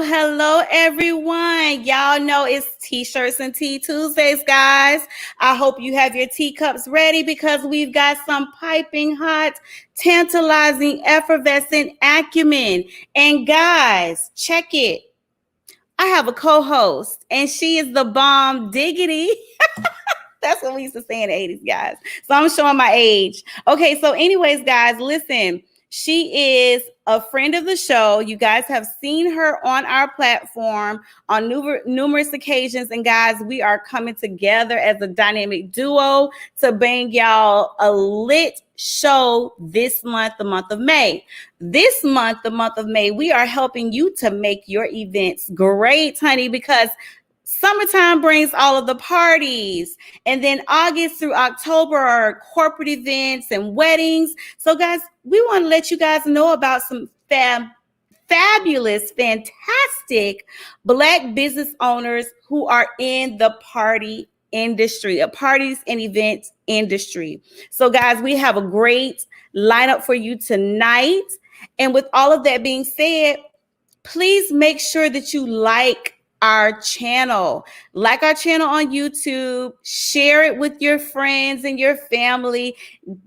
Hello, everyone. Y'all know it's T-shirts and Tea Tuesdays, guys. I hope you have your teacups ready because we've got some piping hot, tantalizing, effervescent acumen. And guys, check it. I have a co-host, and she is the bomb diggity. That's what we used to say in the 80s, guys. So I'm showing my age. Okay, so anyways, guys, listen. She is a friend of the show. You guys have seen her on our platform on numerous occasions. And guys, we are coming together as a dynamic duo to bring y'all a lit show this month, the month of May. This month, the month of May, we are helping you to make your events great, honey, because summertime brings all of the parties, and then August through October are corporate events and weddings. So guys, we want to let you guys know about some fabulous, fantastic Black business owners who are in the party industry, a parties and events industry. So guys, we have a great lineup for you tonight. And with all of that being said, please make sure that you like our channel on YouTube, share it with your friends and your family,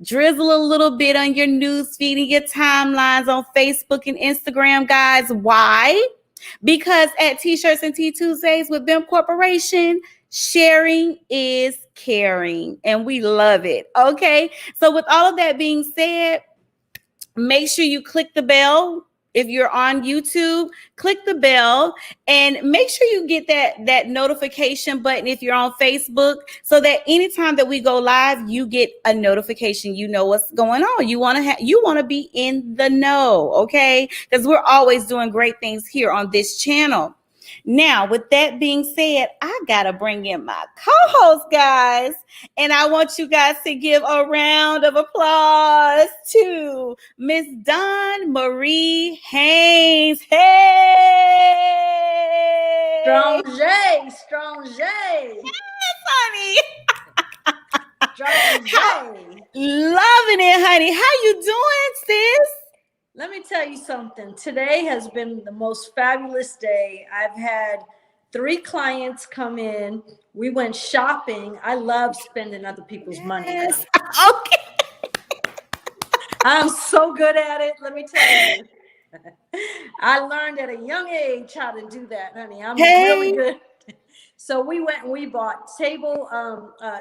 drizzle a little bit on your news feed and your timelines on Facebook and Instagram, guys. Why? Because at T-shirts and Tea Tuesdays with BHEMP Corporation, sharing is caring, and we love it. Okay, so with all of that being said, make sure you click the bell. If you're on YouTube, click the bell and make sure you get that notification button if you're on Facebook, so that anytime that we go live, you get a notification. You know what's going on. You want to be in the know, okay? Because we're always doing great things here on this channel. Now, with that being said, I gotta bring in my co-host, guys, and I want you guys to give a round of applause to Miss Dawn Marie Haynes. Hey! Strong J. Yes, honey. Strong J. Loving it, honey. How you doing, sis? Let me tell you something. Today has been the most fabulous day. I've had 3 clients come in. We went shopping. I love spending other people's money. Yes. Okay. I'm so good at it. Let me tell you. I learned at a young age how to do that, honey. I'm really good. So we went and we bought table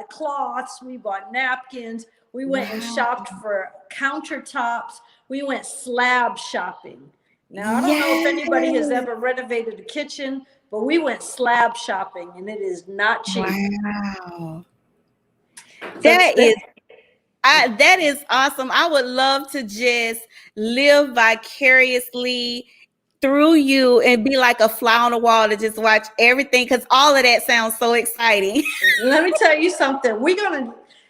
cloths. We bought napkins. We went and shopped for countertops. We went slab shopping. Now, I don't know if anybody has ever renovated a kitchen, but we went slab shopping and it is not cheap. Wow. That is awesome. I would love to just live vicariously through you and be like a fly on the wall to just watch everything, because all of that sounds so exciting. Let me tell you something.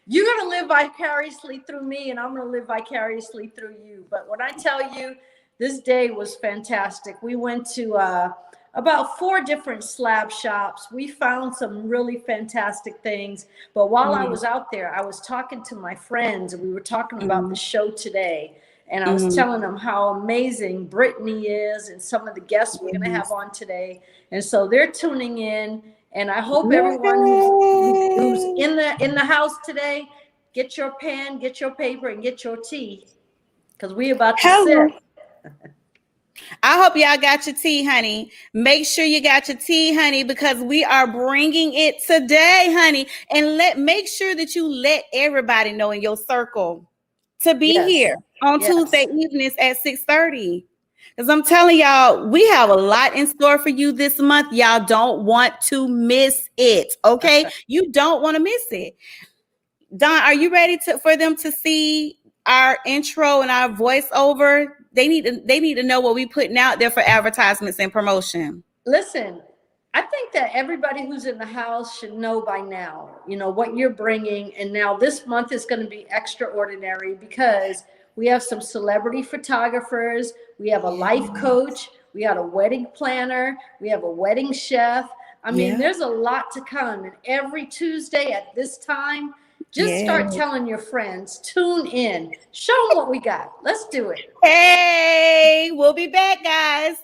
You're gonna live vicariously through me, and I'm gonna live vicariously through you. But when I tell you, this day was fantastic. We went to about 4 different slab shops. We found some really fantastic things. But while I was out there, I was talking to my friends, and we were talking about the show today. And I was telling them how amazing Brittni is and some of the guests we're going to have on today. And so they're tuning in. And I hope everyone who's in the house today, get your pen, get your paper, and get your tea, because we're about to sip. I hope y'all got your tea, honey. Make sure you got your tea, honey, because we are bringing it today, honey. And make sure that you let everybody know in your circle to be here on Tuesday evenings at 6:30. Because I'm telling y'all, we have a lot in store for you this month. Y'all don't want to miss it, okay? You don't want to miss it. Don, are you ready for them to see our intro and our voiceover? They need to know what we're putting out there for advertisements and promotion. Listen, I think that everybody who's in the house should know by now, what you're bringing. And now this month is going to be extraordinary because we have some celebrity photographers. We have a life coach. We have a wedding planner. We have a wedding chef. I mean, there's a lot to come. And every Tuesday at this time, just start telling your friends, tune in, show them what we got. Let's do it. Hey, we'll be back, guys.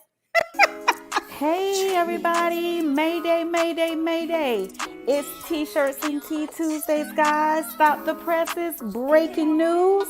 Hey, everybody. Mayday, Mayday, Mayday. It's T-Shirts and Tea Tuesdays, guys. Stop the presses. Breaking news.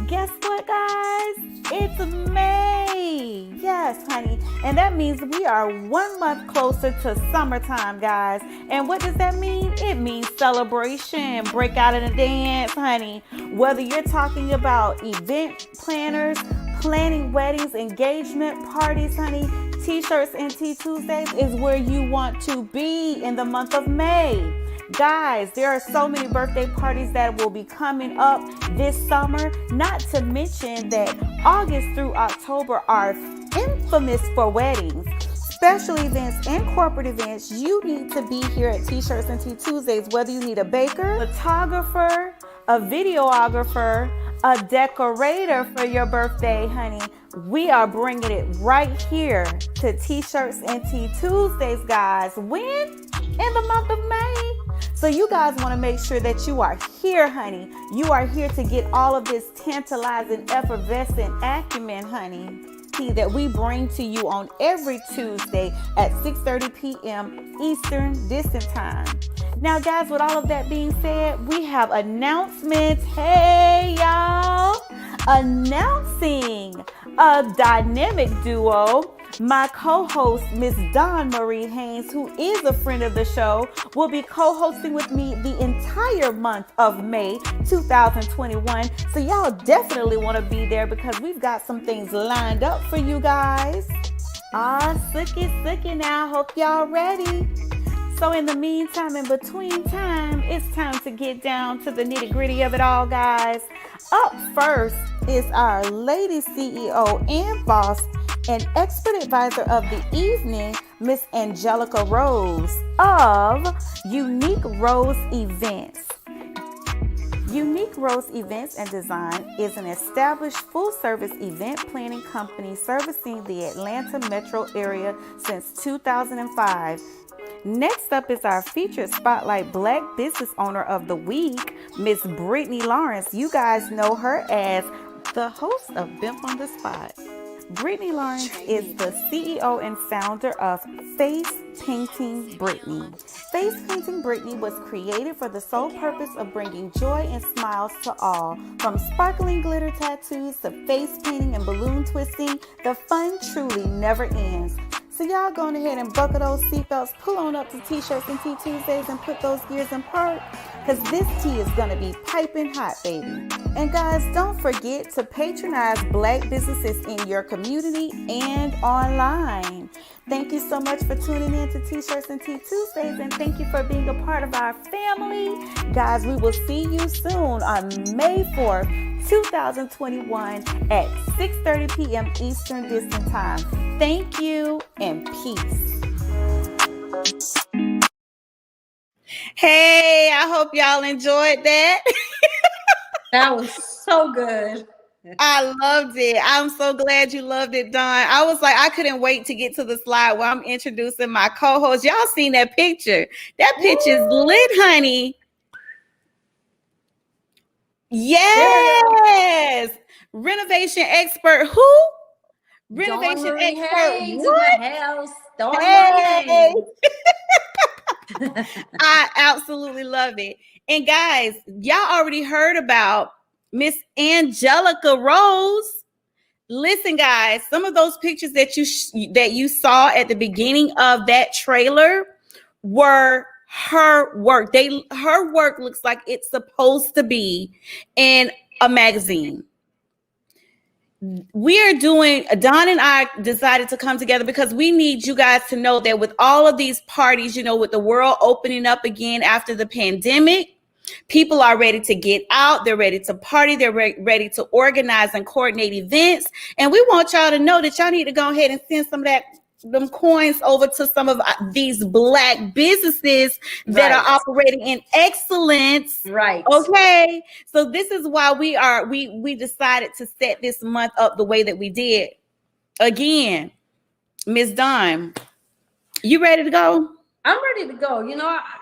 Guess what, guys? It's May. Yes, honey. And that means we are 1 month closer to summertime, guys. And what does that mean? It means celebration. Break out in a dance, honey. Whether you're talking about event planners, planning weddings, engagement parties, honey, T-Shirts and Tea Tuesdays is where you want to be in the month of May. Guys, there are so many birthday parties that will be coming up this summer, not to mention that August through October are infamous for weddings. Special events and corporate events, you need to be here at T-Shirts and Tea Tuesdays, whether you need a baker, photographer, a videographer, a decorator for your birthday, honey. We are bringing it right here to T-Shirts and Tea Tuesdays, guys. When? In the month of May. So you guys want to make sure that you are here, honey. You are here to get all of this tantalizing, effervescent acumen, honey, that we bring to you on every Tuesday at 6:30 p.m. Eastern Distance Time. Now, guys, with all of that being said, we have announcements. Hey, y'all. Announcing a dynamic duo. My co-host, Miss Dawn Marie Haynes, who is a friend of the show, will be co-hosting with me the entire month of May 2021. So y'all definitely want to be there because we've got some things lined up for you guys. Sookie now. Hope y'all ready. So in the meantime, in between time, it's time to get down to the nitty-gritty of it all, guys. Up first is our lady CEO and boss and expert advisor of the evening, Miss Angelica Rose of Unique Rose Events. Unique Rose Events and Design is an established full-service event planning company servicing the Atlanta metro area since 2005. Next up is our featured Spotlight Black Business Owner of the Week, Miss Brittni Lawrence. You guys know her as the host of BHEMP on the Spot. Brittni Lawrence is the CEO and founder of Face Painting Brittni. Face Painting Brittni was created for the sole purpose of bringing joy and smiles to all. From sparkling glitter tattoos to face painting and balloon twisting, the fun truly never ends. So y'all go ahead and buckle those seatbelts, pull on up to T-Shirts and Tea Tuesdays and put those gears in park, because this tea is going to be piping hot, baby. And guys, don't forget to patronize Black businesses in your community and online. Thank you so much for tuning in to T-Shirts and Tea Tuesdays, and thank you for being a part of our family. Guys, we will see you soon on May 4th, 2021 at 6:30 p.m. Eastern Distance Time. Thank you and peace. Hey, I hope y'all enjoyed that. That was so good. I loved it. I'm so glad you loved it, Dawn. I was like, I couldn't wait to get to the slide where I'm introducing my co-host. Y'all seen that picture? That picture's lit, honey. Yes. Renovation expert who? Renovation expert what? In the house. Hey. I absolutely love it. And guys, y'all already heard about Miss Angelica Rose. Listen, guys, some of those pictures that you saw at the beginning of that trailer were her work. Her work looks like it's supposed to be in a magazine. We are doing, Dawn and I decided to come together because we need you guys to know that with all of these parties, with the world opening up again after the pandemic, people are ready to get out. They're ready to party. They're ready to organize and coordinate events. And we want y'all to know that y'all need to go ahead and send some of them coins over to some of these Black businesses that are operating in excellence. Right. Okay. So this is why we decided to set this month up the way that we did. Again, Ms. Dawn, you ready to go? I'm ready to go.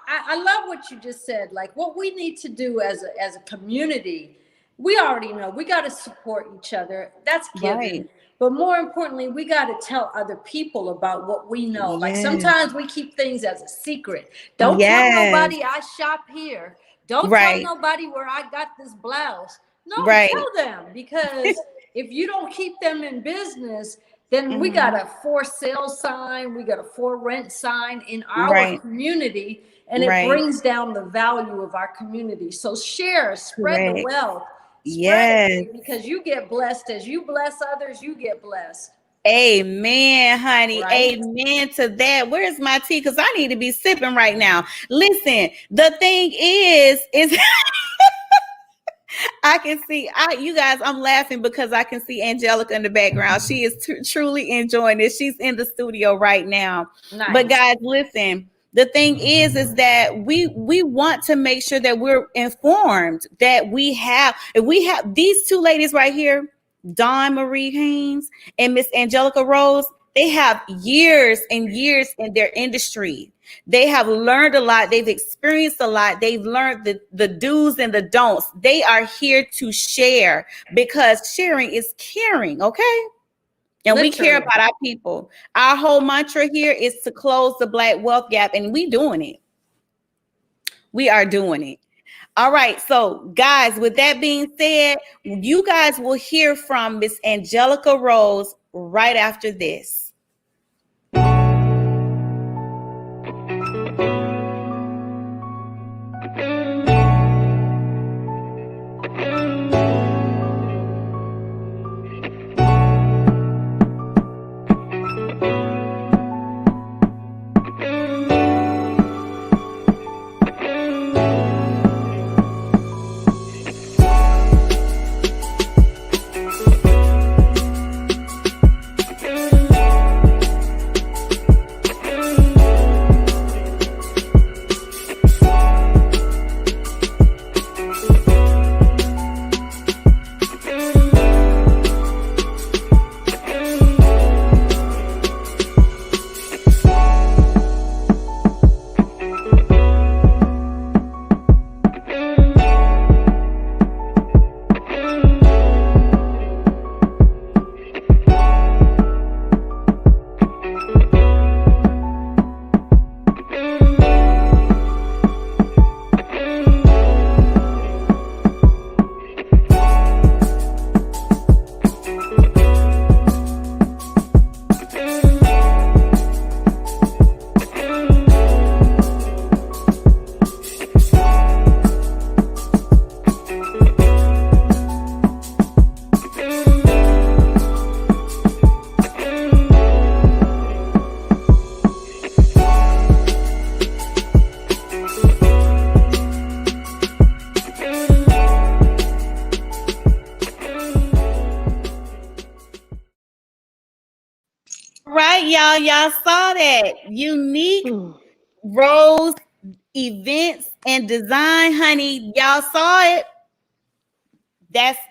I love what you just said. Like, what we need to do as a community, we already know we got to support each other. That's given. Right. But more importantly, we got to tell other people about what we know. Yes. Like, sometimes we keep things as a secret. Don't tell nobody I shop here. Don't tell nobody where I got this blouse. No, tell them, because if you don't keep them in business, then we got a for sale sign, we got a for rent sign in our community, and it brings down the value of our community. So spread the wealth. Spread it, because you get blessed. As you bless others, you get blessed. Amen, honey. Right? Amen to that. Where's my tea? Because I need to be sipping right now. Listen, the thing is I can see, you guys, I'm laughing because I can see Angelica in the background. She is truly enjoying this. She's in the studio right now. Nice. But guys, listen, the thing is that we want to make sure that we're informed, that we have these two ladies right here, Dawn Marie Haynes and Miss Angelica Rose. They have years and years in their industry. They have learned a lot. They've experienced a lot. They've learned the do's and the don'ts. They are here to share, because sharing is caring, okay? And literally, we care about our people. Our whole mantra here is to close the Black wealth gap, and we doing it. We are doing it. All right. So, guys, with that being said, you guys will hear from Miss Angelica Rose right after this. right, y'all. Y'all saw that. Unique Rose Events and Design, honey. Y'all saw it.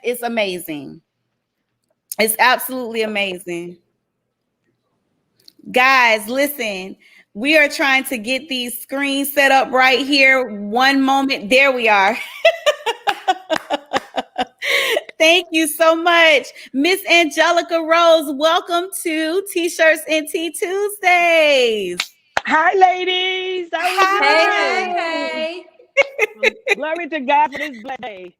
It's amazing. It's absolutely amazing. Guys, listen. We are trying to get these screens set up right here. One moment. There we are. Thank you so much, Miss Angelica Rose. Welcome to T-Shirts and Tea Tuesdays. Hi, ladies. How we Hey, doing? hey, Glory to God for this blessed day.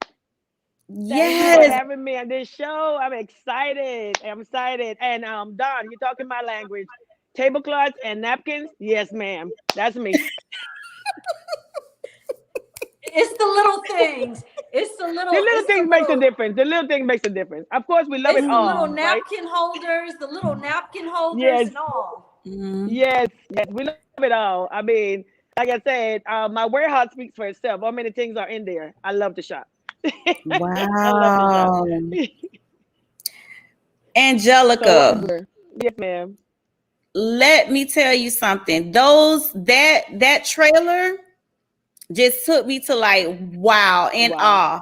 Thank you for Yes. having me on this show. I'm excited. I'm excited. And Don, you're talking my language. Tablecloths and napkins? Yes, ma'am. That's me. it's the little things. It's the The little, little it's the things makes a little, difference. The little thing makes a difference. Of course, we love it it's the little all, Mm, right? napkin holders, the little napkin holders Yes, and all. mm. yes, yes. We love it all. I mean, like I said, my warehouse speaks for itself. How many things are in there? I love to shop. I love to shop. Wow. So what we Angelica, doing? Yes, ma'am. let me tell you something. That trailer just took me to like wow and Wow. awe.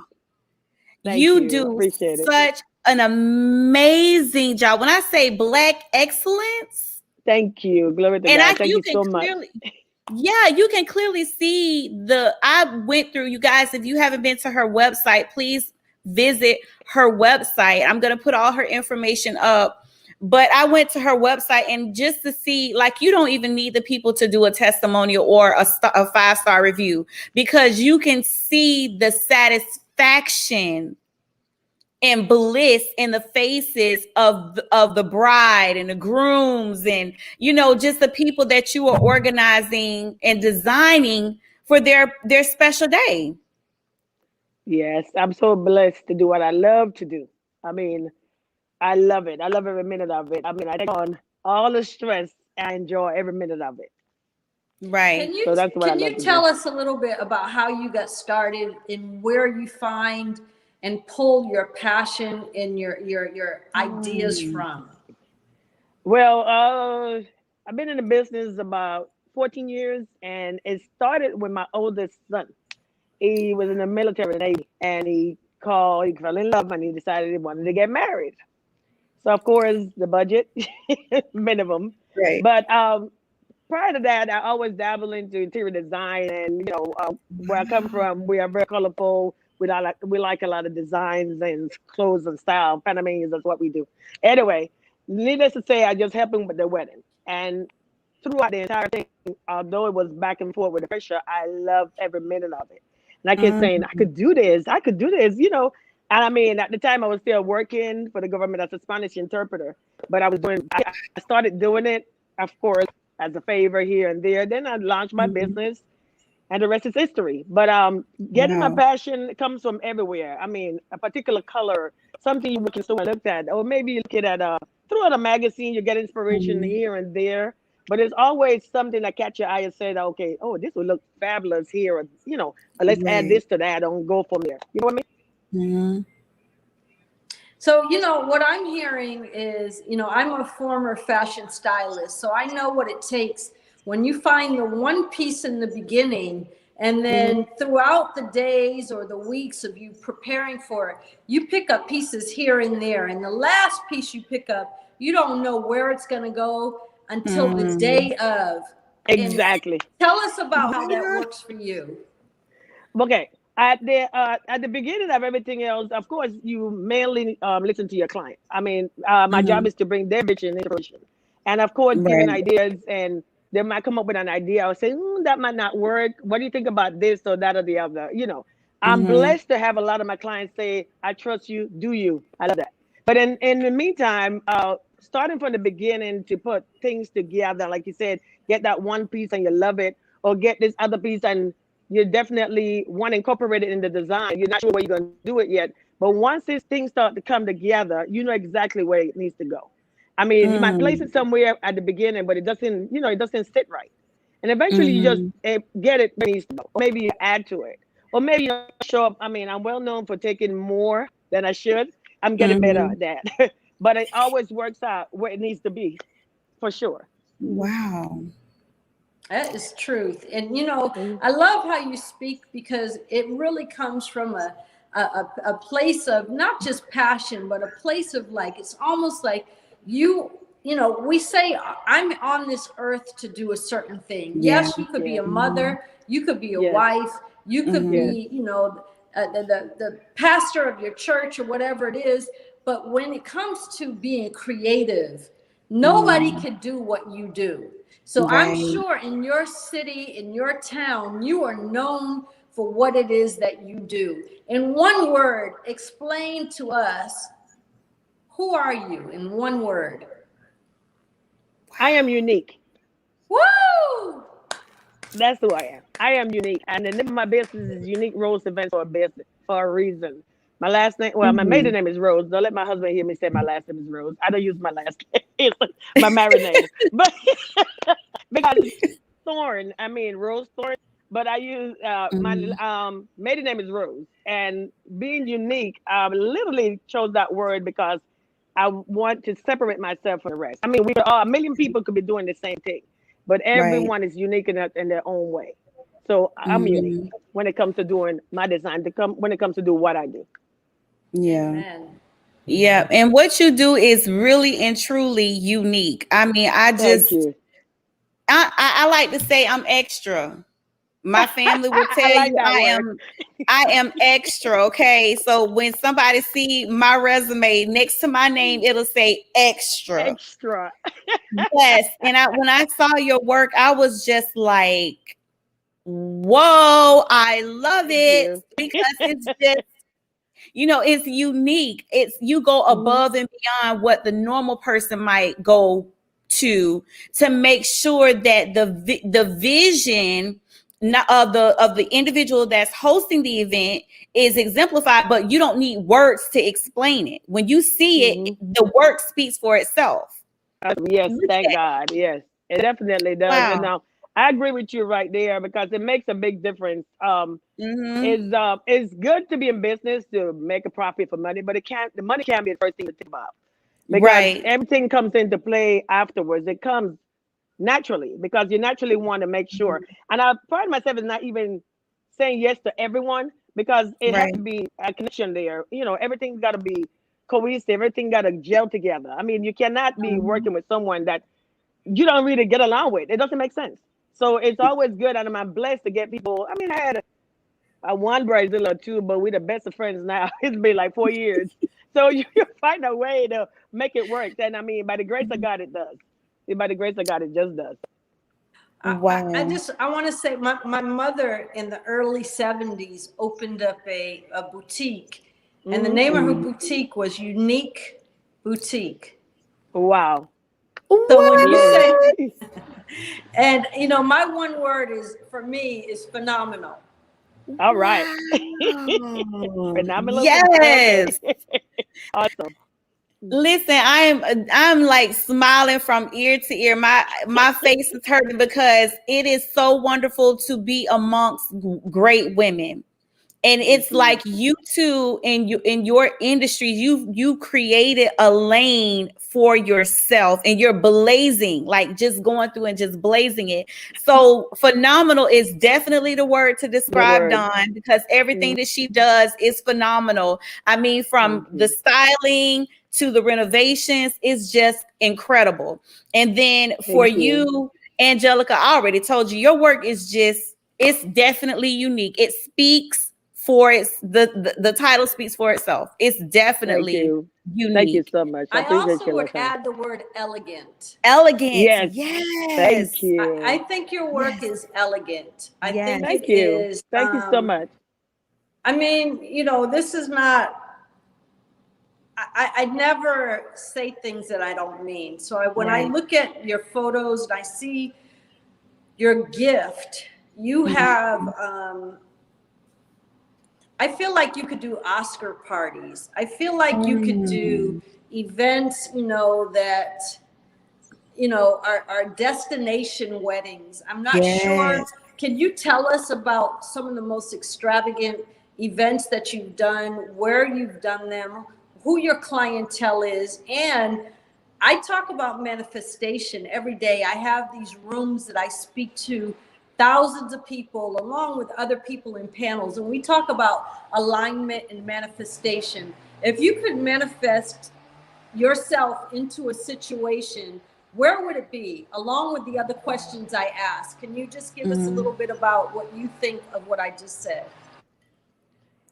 Thank You you. do Appreciate it. such an amazing job. When I say black excellence, Thank you. Glory to and God. Thank you you can so much. clearly, yeah, you can clearly see I went through, you guys, if you haven't been to her website, please visit her website. I'm going to put all her information up. But I went to her website and just to see, like, you don't even need the people to do a testimonial or a 5-star review because you can see the satisfaction and bliss in the faces of the bride and the grooms and just the people that you are organizing and designing for their special day. Yes, I'm so blessed to do what I love to do. I mean, I love it. I love every minute of it. I mean, I take on all the stress and I enjoy every minute of it. Right. So that's what I Can love you to tell do. us a little bit about how you got started and where you find and pull your passion and your ideas Mm. from? Well, I've been in the business about 14 years, and it started with my oldest son. He was in the military Navy, and he fell in love, and he decided he wanted to get married. So of course the budget minimum, Right. but prior to that, I always dabble into interior design, and where I come from, we are very colorful. We like a lot of designs and clothes and style. Panamanians, that's what we do. Anyway, needless to say, I just helped him with the wedding, and throughout the entire thing, although it was back and forth with the pressure, I loved every minute of it. And I kept saying, I Mm. could do this, I could do this. And I mean, at the time, I was still working for the government as a Spanish interpreter, but I started doing it, of course, as a favor here and there. Then I launched my Mhm. business, and the rest is history. But getting my Wow. passion comes from everywhere. I mean, a particular color, something you can store and look at, or maybe you look at throughout a magazine, you get inspiration Mhm. here and there. But it's always something that catch your eye and say, okay, oh, this would look fabulous here, or let's add Right. this to that and go from there. You know what I mean? Mhm. So, what I'm hearing is, I'm a former fashion stylist, so I know what it takes when you find the one piece in the beginning, and Mm-hmm. then throughout the days or the weeks of you preparing for it, you pick up pieces here and there. And the last piece you pick up, you don't know where it's going to go until the Mm. day of. And Exactly. tell us about how that Yeah. works for you. Okay. At the beginning of everything else, of course, you mainly listen to your clients. I mean, my job Mhm. is to bring their vision into fruition, and of course, giving Right. ideas. And they might come up with an idea. I'll say, that might not work. What do you think about this or that or the other? I'm Mhm. blessed to have a lot of my clients say, "I trust you. Do you?" I love that. But in the meantime, starting from the beginning to put things together, like you said, get that one piece and you love it, or get this other piece and you definitely want to incorporate it in the design. You're not sure where you're going to do it yet, but once these things start to come together, you know exactly where it needs to go. I mean, you might place Mm. it somewhere at the beginning, but it doesn't sit right. And eventually, you just Mhm. get it where it needs to go. Or maybe you add to it, or maybe you show up. I mean, I'm well known for taking more than I should. I'm getting better Mhm. at that, but it always works out where it needs to be. for sure. Wow. That is truth. And, you know, Mhm. I love how you speak because it really comes from a place of not just passion, but a place of like, it's almost like you know, we say, I'm on this earth to do a certain thing. Yeah. Yes, you could be Yes, a mother, you could be a yes, wife, you could yes. be, you know, the pastor of your church or whatever it is. But when it comes to being creative, nobody Mm. can do what you do. So I'm Right. sure in your city, in your town, you are known for what it is that you do. In one word, explain to us, who are you in one word? I am unique. Woo! That's who I am. I am unique. And the name of my business is Unique Rose Events for a business for a reason. My last name, well, my maiden Mhm. name is Rose. Don't let my husband hear me say my last name is Rose. I don't use my last name. It's my married name. But because it's Thorn, I mean Rose Thorn. But I use my Mhm. maiden name is Rose. And being unique, I literally chose that word because I want to separate myself from the rest. I mean, we are a million people could be doing the same thing, but Right. everyone is unique in their own way. So I'm unique Mhm. when it comes to doing my design. When it comes to do what I do. Yeah. Amen. Yeah. And what you do is really and truly unique. I mean, Thank you. I like to say I'm extra. My family will I tell like you that word. I am extra, okay? So when somebody see my resume next to my name, it'll say extra. Extra. Yes. And when I saw your work, I was just like, whoa, I love Thank it you. because it's just, it's unique. It's you go Mhm. above and beyond what the normal person might go to make sure that the vision of the individual that's hosting the event is exemplified, but you don't need words to explain it. When you see it, Mhm. the work speaks for itself. Yes, Look thank at God. Yes, it definitely does. And wow. now I agree with you right there because it makes a big difference. Mm-hmm. It's good to be in business to make a profit for money, but the money can't be the first thing to think about because Right. everything comes into play afterwards. It comes naturally because you naturally want to make sure. And I pride myself in not even saying yes to everyone because it has Right. to be a connection there. You know, everything's got to be cohesive. Everything got to gel together. I mean, you cannot be Mhm. working with someone that you don't really get along with. It doesn't make sense. So it's always good, and I'm blessed to get people. I mean, I had one Brazil or two, but we're the best of friends now. It's been like 4 years. So you find a way to make it work. And I mean, by the grace of God, it does. By the grace of God, it just does. Wow. I want to say my mother in the early 70s opened up a boutique, and the Hmm. name of her Mm. boutique was Unique Boutique. Wow. So when you Yes. say, and you know, my one word is for me is phenomenal. All right. Wow. Phenomenal. Okay. Yes. Awesome. Listen, I'm like smiling from ear to ear. My face is hurting because it is so wonderful to be amongst great women. And Thank it's like you. you two in your industry, you created a lane for yourself and you're blazing, like just going through and just blazing it. So phenomenal is definitely the word to The describe word. Dawn because everything Mhm. that she does is phenomenal. I mean, from Thank the you. styling to the renovations is just incredible. And then for Thank you. you, Angelica, I already told you your work is just it's definitely unique. It speaks for the title speaks for itself. It's Thank definitely you. Thank you unique. so much. I I appreciate also you, would Latan. add the word elegant. Elegance. Yes. Thank Yes. I you. think your work Yes. is elegant. I Yes. think Thank it you. is. Thank you so much. I mean, you know, this is not. I never say things that I don't mean. So when I Right. look at your photos and I see your gift, you have. Mhm. I feel like you could do Oscar parties. I feel like you could do Mm. events. You know that our destination weddings. I'm not sure. Yes. Can you tell us about some of the most extravagant events that you've done, where you've done them, who your clientele is, and I talk about manifestation every day. I have these rooms that I speak to thousands of people along with other people in panels, and we talk about alignment and manifestation. If you could manifest yourself into a situation, where would it be? Along with the other questions I asked, can you just give us a little bit about what you think of what I just said?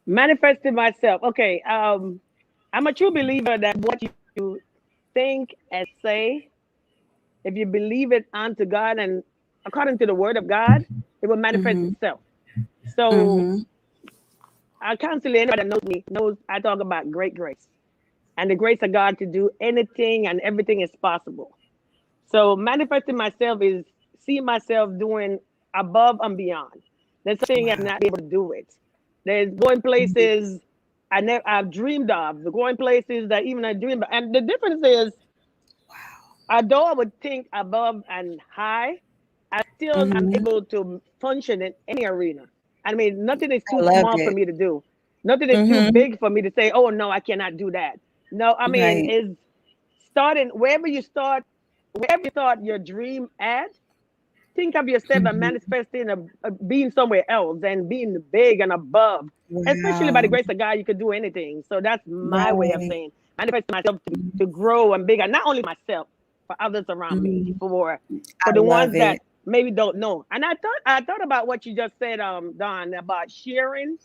Manifesting myself. Okay. I'm a true believer that what you think and say, if you believe it unto God and according to the word of God, it will manifest itself. So I constantly, anybody that knows me knows I talk about great grace and the grace of God to do anything and everything is possible. So manifesting myself is seeing myself doing above and beyond. There's something I'm not able to do it. There's going places I've dreamed of, the going places that even I dreamed of. And the difference is, although I would think above and high, I still am able to function in any arena. I mean, nothing is too small for me to do. Nothing is too big for me to say, oh no, I cannot do that. No, I mean, is starting wherever you start, wherever you thought your dream at, think of yourself and manifesting being somewhere else and being big and above. Especially by the grace of God, you could do anything. So that's my way of saying manifesting myself to grow and bigger, not only myself, for others around me, for the ones that maybe don't know. And I thought about what you just said, Don, about sharing.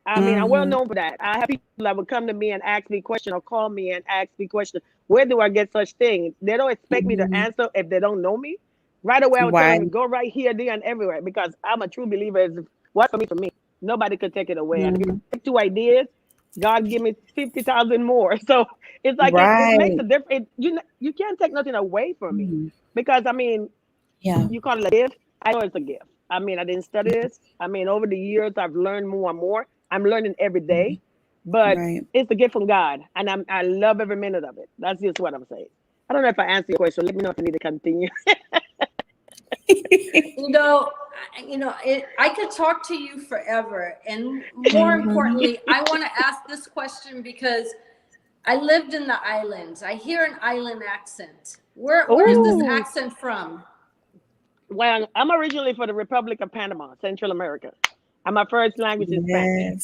I mean, I'm well known for that. I have people that would come to me and ask me questions or call me and ask me questions. Where do I get such things? They don't expect me to answer if they don't know me. Right away, I would tell them, go right here, there, and everywhere, because I'm a true believer. It's what's for me. Nobody could take it away. And if you take 2 ideas, God give me 50,000 more. So it's like it makes a difference. You can't take nothing away from me, because I mean, you call it a gift. I know it's a gift. I mean, I didn't study this. I mean, over the years, I've learned more and more. I'm learning every day, but it's a gift from God, and I love every minute of it. That's just what I'm saying. I don't know if I answered your question. Let me know if I need to continue. I could talk to you forever, and more importantly, I want to ask this question because I lived in the islands. I hear an island accent. Where's this accent from? Well, I'm originally from the Republic of Panama, Central America, and my first language is Spanish.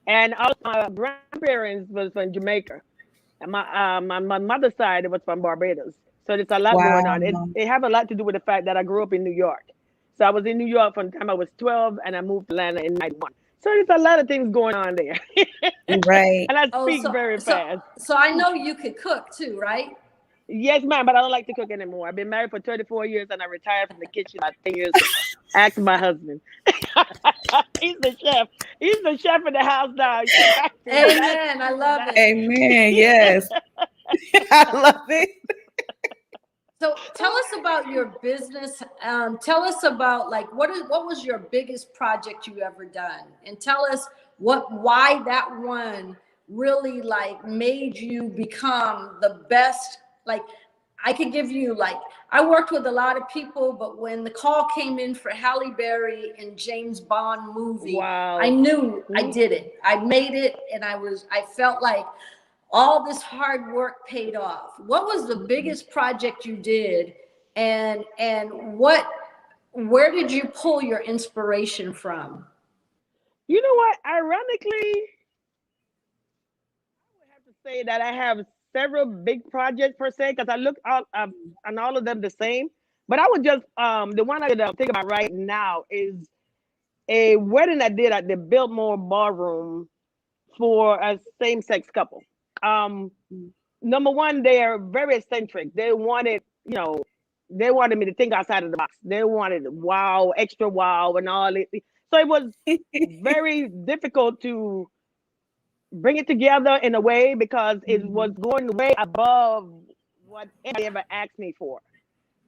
And all my grandparents was from Jamaica, and my mother's side, it was from Barbados. So there's a lot going on. It have a lot to do with the fact that I grew up in New York. So I was in New York from the time I was 12, and I moved to Atlanta in 91. So there's a lot of things going on there. And I speak very fast. So I know you could cook too, right? Yes, ma'am, but I don't like to cook anymore. I've been married for 34 years, and I retired from the kitchen about 10 years ago. Ask my husband. He's the chef. He's the chef in the house now. Amen. I love it. Amen. Yes. I love it. So tell us about your business. Tell us about what was your biggest project you ever done, and tell us why that one really made you become the best. I could give you I worked with a lot of people, but when the call came in for Halle Berry and James Bond movie, I knew I did it. I made it, and I felt like all this hard work paid off. What was the biggest project you did, and where did you pull your inspiration from? You know what? Ironically, I would have to say that I have several big projects per se, because I look on all of them the same. But I would just the one I could think about right now is a wedding I did at the Biltmore Ballroom for a same-sex couple. Number one, they're very eccentric. They wanted me to think outside of the box. They wanted wow, extra wow, and all it. So it was very difficult to bring it together in a way, because it was going way above what anybody ever asked me for.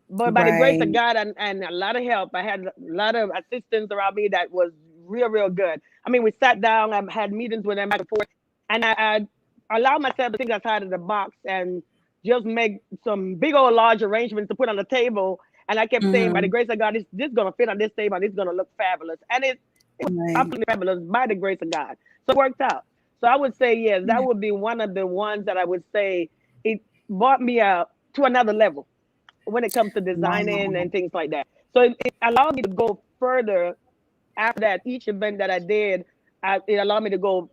But by the grace of God and a lot of help, I had a lot of assistants around me that was real, real good. I mean, we sat down, I had meetings with them back and forth, and I allowed myself to think outside of the box and just make some big old large arrangements to put on the table. And I kept saying, by the grace of God, this is going to fit on this table, and it's going to look fabulous. And it was absolutely fabulous by the grace of God. So it worked out. So I would say, yes, that would be one of the ones that I would say it brought me to another level when it comes to Wow. designing and things like that. So it allowed me to go further after that. Each event that I did, it allowed me to go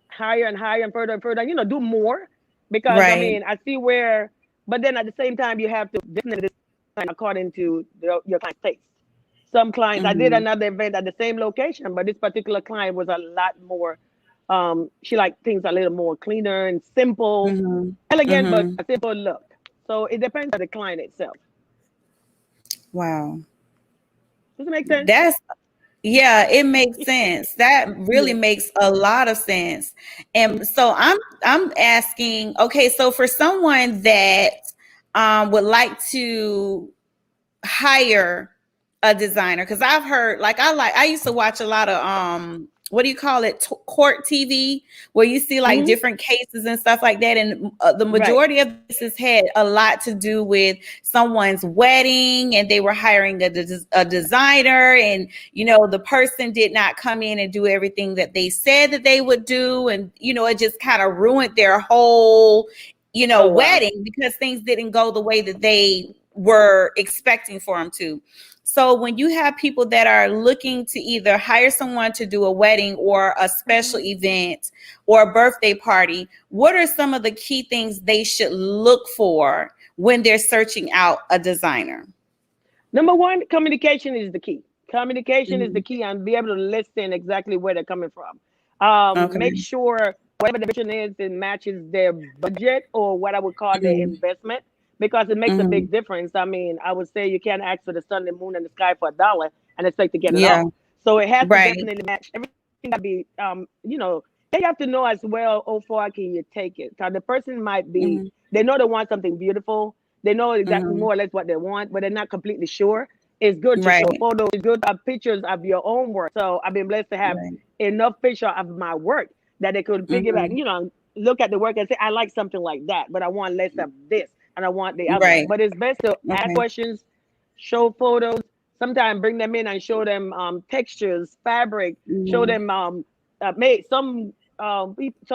higher and higher and further, you know, do more. Because I Right. mean, I see where, but then at the same time, you have to definitely design according to your client's taste. Some clients, I did Mhm. another event at the same location, but this particular client was a lot more, she liked things a little more cleaner and simple, Mhm. elegant, but Mhm. a simple look. So it depends on the client itself. Wow. Does it make sense? That's Yeah, it makes sense. That really Yeah. makes a lot of sense. And so I'm asking, okay, so for someone that would like to hire a designer, because I've heard, like, I used to watch a lot of what do you call it, court TV, where you see like Hmm. different cases and stuff like that, and the Right. majority of this has had a lot to do with someone's wedding, and they were hiring a designer, and you know, the person did not come in and do everything that they said that they would do, and you know, it just kind of ruined their whole, you know, Oh wow. wedding, because things didn't go the way that they were expecting for them to. So when you have people that are looking to either hire someone to do a wedding or a special event or a birthday party, what are some of the key things they should look for when they're searching out a designer? Number one, communication is the key. Communication is the Mhm. key, and be able to listen exactly where they're coming from. Make Okay. sure whatever the vision is, it matches their budget or what I would call their Mhm. investment, because it makes a Mhm. big difference. I mean, I would say you can't ask for the sun, the moon, and the sky for $1 and expect to get it Yeah. all. So it has to Right. definitely match. Everything got to be, you know, they have to know as well, how far can you take it? Because the person might be, Mhm. they know they want something beautiful. They know exactly Mhm. more or less what they want, but they're not completely sure. It's good to show Right. photos, it's good to have pictures of your own work. So I've been blessed to have Right. enough picture of my work that they could piggyback, Mhm. you know, look at the work and say, I like something like that, but I want less of this and I want the other. Right. But it's best to ask Okay. questions, show photos, sometimes bring them in and show them textures, fabric, show Mhm. them made some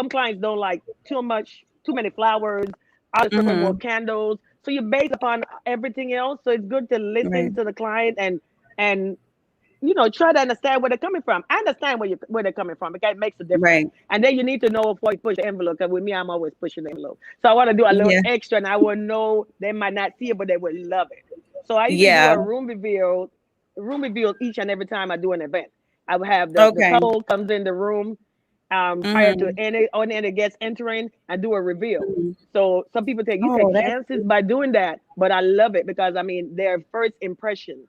clients don't like too many flowers. Others prefer more Mhm. candles. So you base upon everything else. So it's good to listen Right. to the client and you know, try to understand where they're coming from. I understand where they're coming from because it makes a difference. Right. And then you need to know before you push the envelope. Because with me, I'm always pushing the envelope. So I want to do a little Yeah. extra, and I will know they might not see it, but they will love it. So I even do Yeah. a room reveal each and every time I do an event. I will have the Okay. couple comes in the room prior to Mhm. any guests entering and do a reveal. Mhm. So some people take you Oh, take that's chances by doing that, but I love it because I mean their first impression,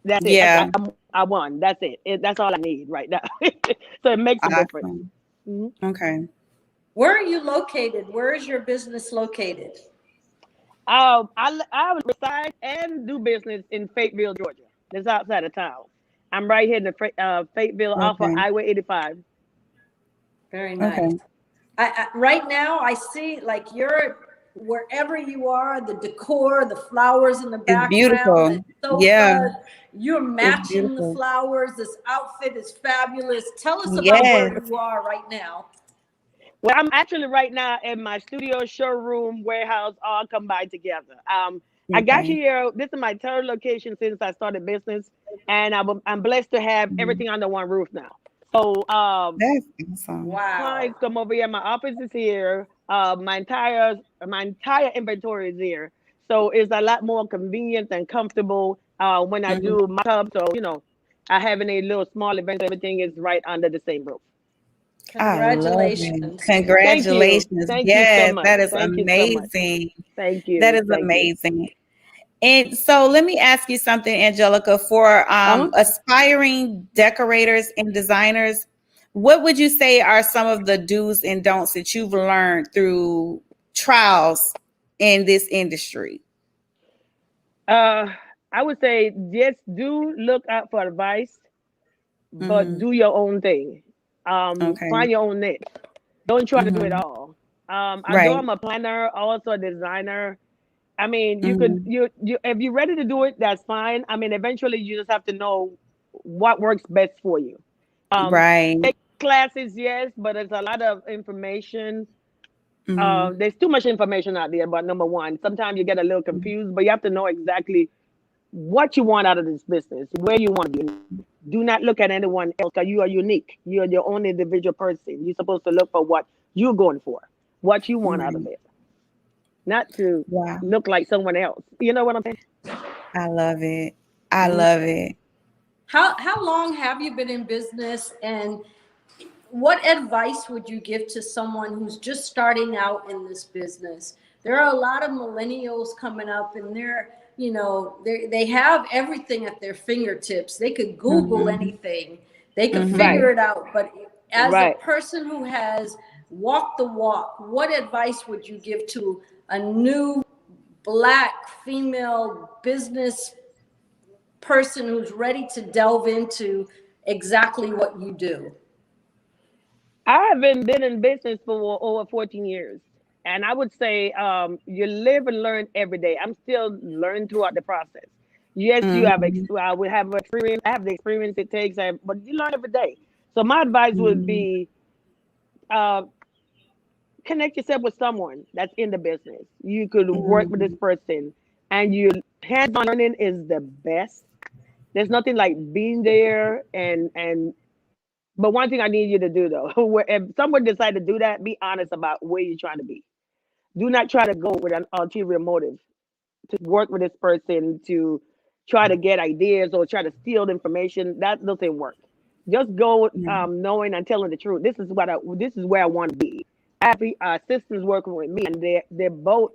that's it. yeah. I won. That's it. That's all I need right now. So it makes a difference. Awesome. Mhm. Okay. Where are you located? Where is your business located? I reside and do business in Fayetteville, Georgia. That's outside of town. I'm right here in the Fayetteville off of Okay. Highway 85. Very nice. Okay. Right now, I see like you're wherever you are, the decor, the flowers in the It's background, the beautiful. Yeah. sofas, you're It's matching the beautiful. flowers. This outfit is fabulous. Tell us about where Yes. you are right now. Well, I'm actually right now in my studio, showroom, warehouse, all combined together. I got Okay. here. This is my third location since I started business, and I'm blessed to have Mhm. everything under one roof now. So That's awesome. Wow. clients come over here. My office is here. My entire inventory is here. So it's a lot more convenient and comfortable when I Mhm. do my hub. So you know, I have any little small events. Everything is right under the same roof. I love it. Congratulations. Thank you. Congratulations. Thank you so Yes, much. that is Thank you so much. amazing. Thank That you. is Thank you. amazing. And so let me ask you something, Angelica, for Uh-huh. aspiring decorators and designers, what would you say are some of the do's and don'ts that you've learned through trials in this industry? Uh, I would say just do look out for advice, but Mm-hmm. do your own thing. Okay. Find your own niche. Don't try to do it Mm-hmm. all. Although Right. I'm a planner, also a designer. I mean, you could Mm-hmm. you if you're ready to do it, that's fine. I mean, eventually you just have to know what works best for you. Um, Right. Take classes, yes, but there's a lot of information There's too much information out there. But number one, sometimes you get a little confused, but you have to know exactly what you want out of this business, where you want to be. Do not look at anyone else, because you are unique. You're your own individual person. You're supposed to look for what you're going for, what you want out of it, not to look like someone else. You know what I'm saying? I love it. I love it. How long have you been in business, and what advice would you give to someone who's just starting out in this business? There are a lot of millennials coming up, and they have everything at their fingertips. They could Google anything. They could figure it out. But as a person who has walked the walk, what advice would you give to a new Black female business person who's ready to delve into exactly what you do? I haven't been in business for over 14 years. And I would say you live and learn every day. I'm still learning throughout the process. Yes, you have we have experience. I have the experience it takes, but you learn every day. So my advice would be connect yourself with someone that's in the business. You could work with this person, and you hands-on learning is the best. There's nothing like being there but one thing I need you to do though, if someone decide to do that, be honest about where you're trying to be. Do not try to go with an ulterior motive to work with this person to try to get ideas or try to steal information. That doesn't work. Just go knowing and telling the truth. This is where I want to be. I have assistants working with me, and they're both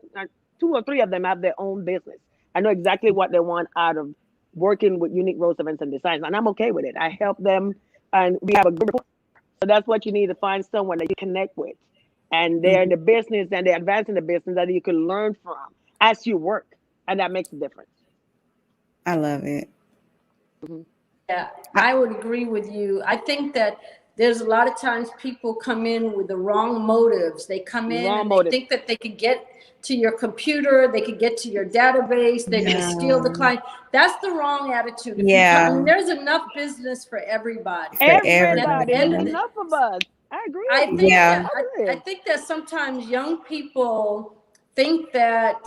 2 or 3 of them have their own business. I know exactly what they want out of working with Unique Rose Events and Designs, and I'm okay with it. I help them, and we have a good rapport. So that's what you need, to find someone that you connect with, and they're in the business and they're advancing the business that you can learn from as you work, and that makes a difference. I love it. Yeah, I would agree with you. I think that there's a lot of times people come in with the wrong motives. They come in and they think that they could get to your computer, they could get to your database, they're going to steal the client. That's the wrong attitude. There's enough business for everybody. There's enough of us. I agree. I think that sometimes young people think that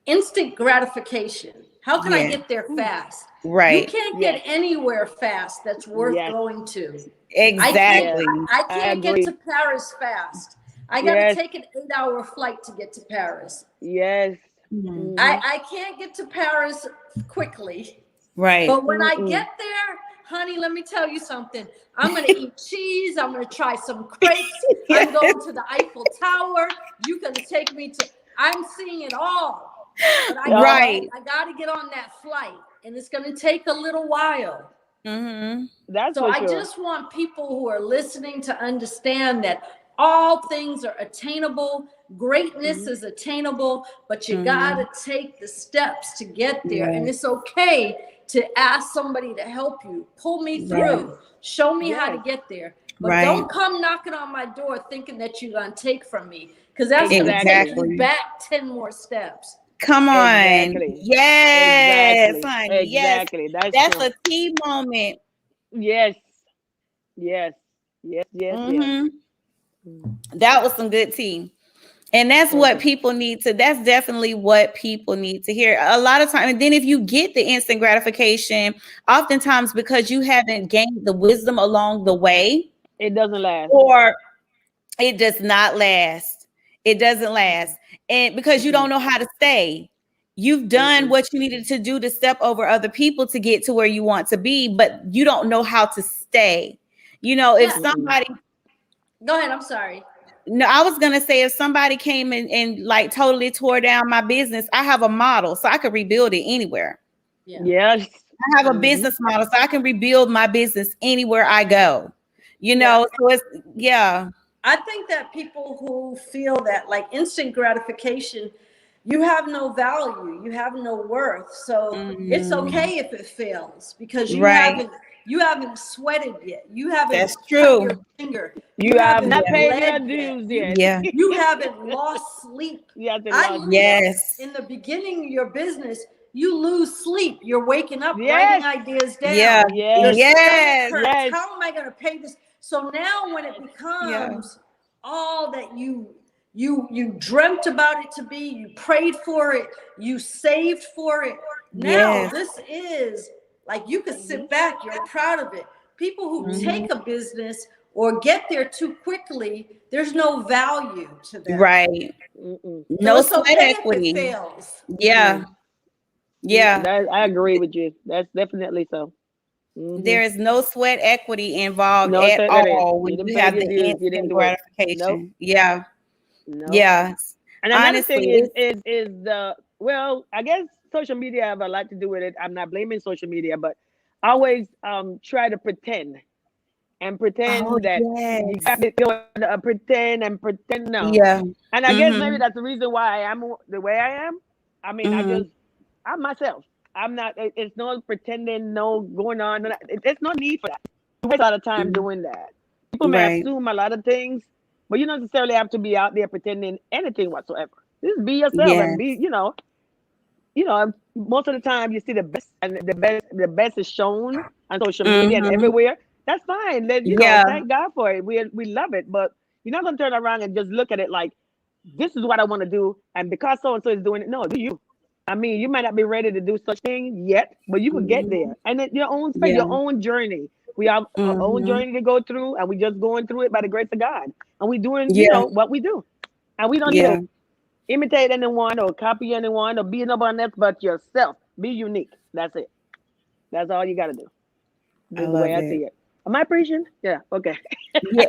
instant gratification. How can I get there fast? Right. You can't get anywhere fast that's worth going to. Exactly. I can't get to Paris fast. I got to take an 8-hour flight to get to Paris. Yes. I can't get to Paris quickly. Right. But when I get there, honey, let me tell you something. I'm going to eat cheese. I'm going to try some crepes. I'm going to the Eiffel Tower. You're going to take me to, I'm seeing it all. But I got to get on that flight, and it's going to take a little while. That's so I just want people who are listening to understand that all things are attainable. Greatness is attainable, but you got to take the steps to get there. And it's okay to ask somebody to help you. Pull me through. Show me how to get there. But don't come knocking on my door thinking that you're going to take from me, because that's going to take you back 10 more steps. Come on. Exactly. Yes, honey. Exactly. Yes. That's a tea moment. Yes. That was some good tea. And that's what people need to, that's definitely what people need to hear. A lot of times, and then if you get the instant gratification, oftentimes because you haven't gained the wisdom along the way, it doesn't last. Or it does not last. It doesn't last. And because you don't know how to stay. You've done what you needed to do to step over other people to get to where you want to be, but you don't know how to stay. You know, if somebody... Go ahead, I'm sorry. No, I was going to say, if somebody came in and like totally tore down my business, I have a model so I could rebuild it anywhere. Yes. I have a business model so I can rebuild my business anywhere I go. You know, so it's, I think that people who feel that like instant gratification, you have no value, you have no worth. So it's okay if it fails, because you haven't sweated yet. You haven't cut your finger. You have not paid your dues yet. Yeah. You haven't lost sleep. In the beginning of your business, you lose sleep. You're waking up writing ideas down. How am I going to pay this? So now when it becomes all that you dreamt about it to be, you prayed for it, you saved for it. Now this is like, you could sit back, you're proud of it. People who take a business or get there too quickly, there's no value to them. Right. So No it's sweat okay equity. if it fails. Yeah. Yeah. I agree with you. That's definitely so. There is no sweat equity involved No, at all when you didn't you pay have your the dues. You instant didn't do it. gratification. Nope. Yeah. Nope. Yeah. And another Honestly, thing is the, well, I guess social media have a lot to do with it. I'm not blaming social media, but always try to pretend and pretend that you got to pretend and pretend now. Yeah. And I guess maybe that's the reason why I'm the way I am. I mean, I'm myself. I'm not, it's no pretending, no going on. There's no need for that. You waste a lot of time doing that. People may assume a lot of things, but you don't necessarily have to be out there pretending anything whatsoever. Just be yourself and be, most of the time you see the best, and the best is shown on social media and everywhere. That's fine. Thank God for it. We love it, but you're not gonna turn around and just look at it like, this is what I want to do, and because so and so is doing it. No, do you? I mean, you might not be ready to do such thing yet, but you will get there. And then your own space, your own journey. We have our own journey to go through, and we just going through it by the grace of God. And we doing, what we do. And we don't need to imitate anyone or copy anyone or be nobody else but yourself. Be unique. That's it. That's all you got to do. This is the way I see it. Am I preaching? Yeah. Okay. Yeah.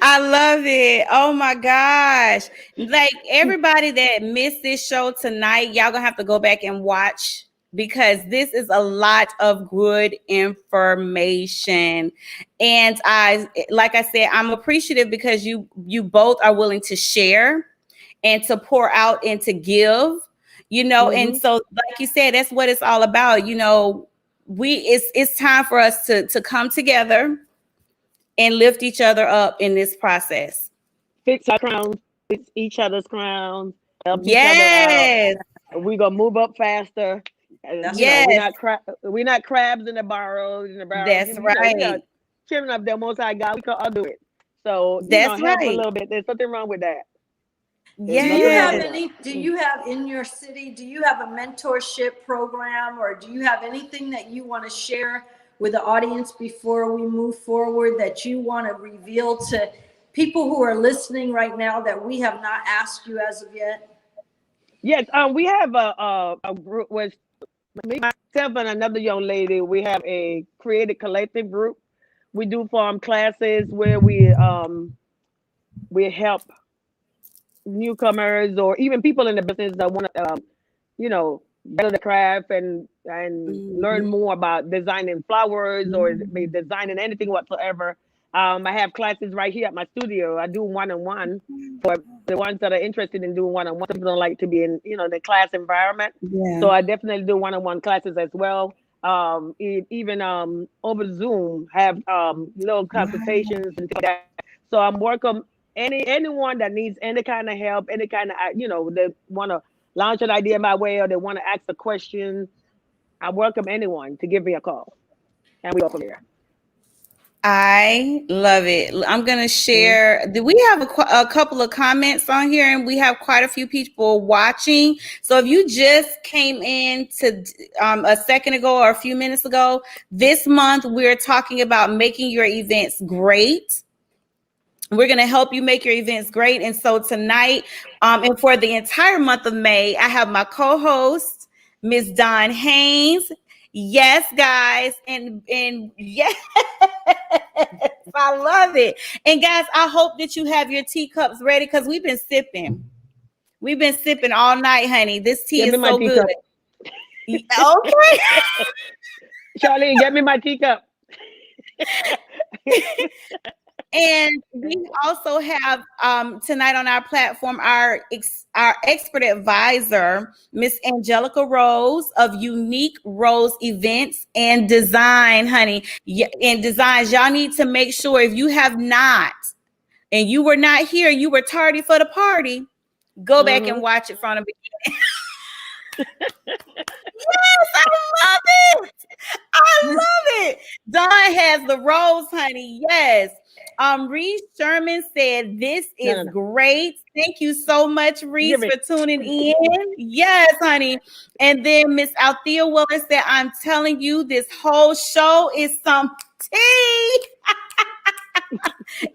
I love it. Oh my gosh. Like, everybody that missed this show tonight, y'all gonna have to go back and watch, because this is a lot of good information. And like I said, I'm appreciative because you both are willing to share and to pour out and to give, and so, like you said, that's what it's all about. It's time for us to come together and lift each other up in this process. Fix our crowns, fix each other's crowns, help each other out. We're gonna move up faster. We're not crabs in the barrels. That's right. We are children of the Most High God. We can all do it. So that's help a little bit. There's nothing wrong with that. Yeah. Do you have in your city, do you have a mentorship program, or do you have anything that you want to share with the audience before we move forward, that you want to reveal to people who are listening right now that we have not asked you as of yet? Yes, we have a group with me, myself, and another young lady. We have a creative collective group. We do farm classes where we help newcomers or even people in the business that want to better the craft and learn more about designing flowers or designing anything whatsoever. I have classes right here at my studio. I do one-on-one for the ones that are interested in doing one-on-one. People don't like to be in the class environment. So I definitely do one-on-one classes as well. Even over Zoom, have little consultations and things like that. So I'm working anyone that needs any kind of help, any kind of they want to launch an idea my way, or they want to ask a question. I welcome anyone to give me a call, and we go from there. I love it. I'm going to share. Do we have a couple of comments on here, and we have quite a few people watching. So if you just came in to a second ago or a few minutes ago, this month we're talking about making your events great. We're going to help you make your events great. And so tonight, and for the entire month of May, I have my co-host, Miss Dawn Haynes. Yes, guys. And yes, I love it. And guys, I hope that you have your teacups ready, because we've been sipping. We've been sipping all night, honey. This tea is so good. Okay. Charlene, get me my teacup. And we also have tonight on our platform our expert advisor, Miss Angelica Rose of Unique Rose Events and Design, honey. And designs, y'all need to make sure, if you have not, and you were not here, you were tardy for the party, go back and watch it from the beginning. Yes, I love it. love it. Dawn has the rose, honey. Yes. Reese Sherman said, "This is No. great. Thank you so much, Reese, Give it. for tuning in." Yes, honey. And then Miss Althea Willis said, "I'm telling you, this whole show is some tea.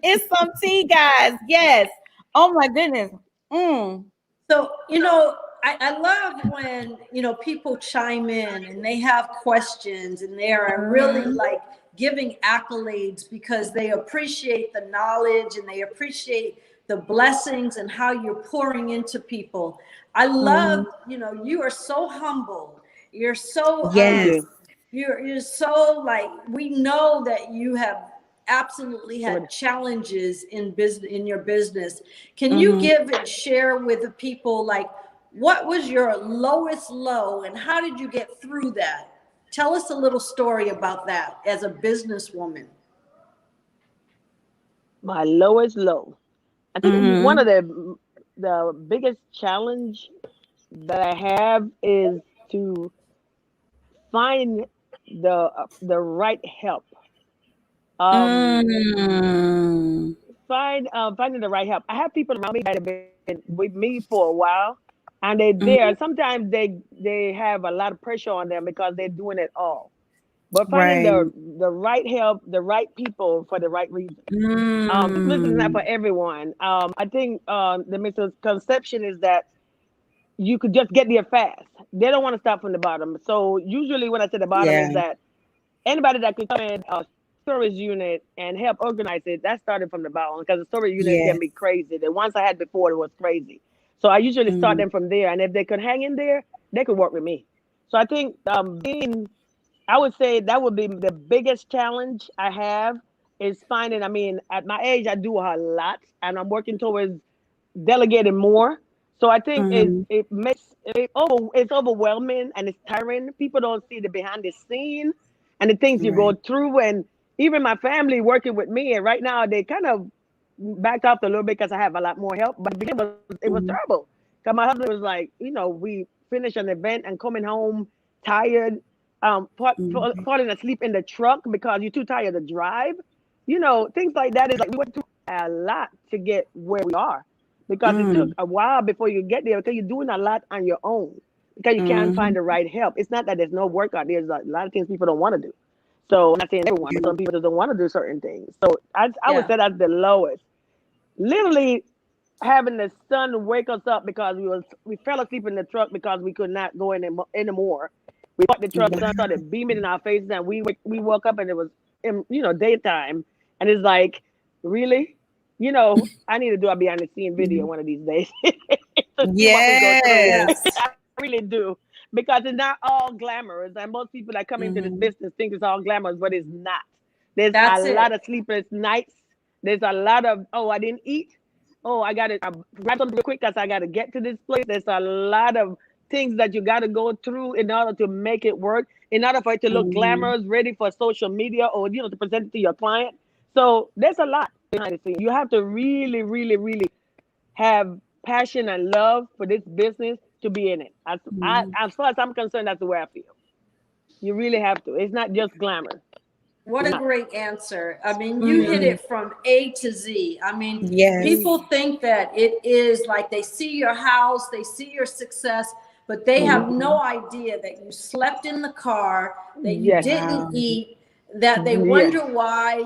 It's some tea, guys. Yes. Oh my goodness. Mm. So, I love when, people chime in and they have questions and they are really like giving accolades because they appreciate the knowledge and they appreciate the blessings and how you're pouring into people. I love, you are so humble. You're so, Thank Yes. you. you're so like, we know that you have absolutely had challenges in business, in your business. Can you give and share with the people, like, what was your lowest low and how did you get through that? Tell us a little story about that as a businesswoman. My lowest low. I think one of the biggest challenge that I have is to find the right help. Um, Mm. finding the right help. I have people around me that have been with me for a while, and they're there. Sometimes they have a lot of pressure on them because they're doing it all. But finding Right. the right help, the right people for the right reason. This is not for Mm. everyone. I think the misconception is that you could just get there fast. They don't want to start from the bottom. So usually when I say the bottom is Yeah. that anybody that could come in a storage unit and help organize it, that started from the bottom because the storage units Yes. can be crazy. The ones I had before it was crazy. So I usually start Mm. them from there. And if they could hang in there, they could work with me. So I think I would say that would be the biggest challenge I have is finding, I mean, at my age, I do a lot and I'm working towards delegating more. So I think Mm. it's overwhelming and it's tiring. People don't see the behind the scene and the things you go Right. through. And even my family working with me, and right now they kind of backed off a little bit because I have a lot more help. But it was Mm. terrible. Because my husband was like, we finished an event and coming home tired, Mm. falling asleep in the truck because you're too tired to drive. Things like that is like we went through a lot to get where we are because it took Mm. a while before you get there because you're doing a lot on your own because you can't find Mm. the right help. It's not that there's no work out there. There's a lot of things people don't want to do. So I'm not saying everyone, but some people just don't want to do certain things. So I would Yeah. say that's the lowest. Literally having the sun wake us up because we fell asleep in the truck because we could not go in anymore. We parked the truck, the sun Wow. started beaming in our faces, and we woke up and it was daytime, and it's like, really, I need to do a behind the scene video Mm. one of these days to see what we go through. Yes. Yes. I really do because it's not all glamorous, and most people that come into this Mm. business think it's all glamorous, but it's not. There's a That's lot it. of sleepless nights. There's a lot of, oh, I didn't eat. Oh, I got to grab something real quick because I got to get to this place. There's a lot of things that you got to go through in order to make it work, in order for it to look Mm. glamorous, ready for social media or, to present it to your client. So there's a lot behind the scenes. You have to really, really, really have passion and love for this business to be in it. Mm. As far as I'm concerned, that's the way I feel. You really have to. It's not just glamour. What It's a not. great answer. I mean, you hit Mm. it from A to Z. I mean, Yes. people think that it is like they see your house, they see your success, but they have Mm. no idea that you slept in the car, that you Yes. didn't Wow. eat, that they Yes. wonder why,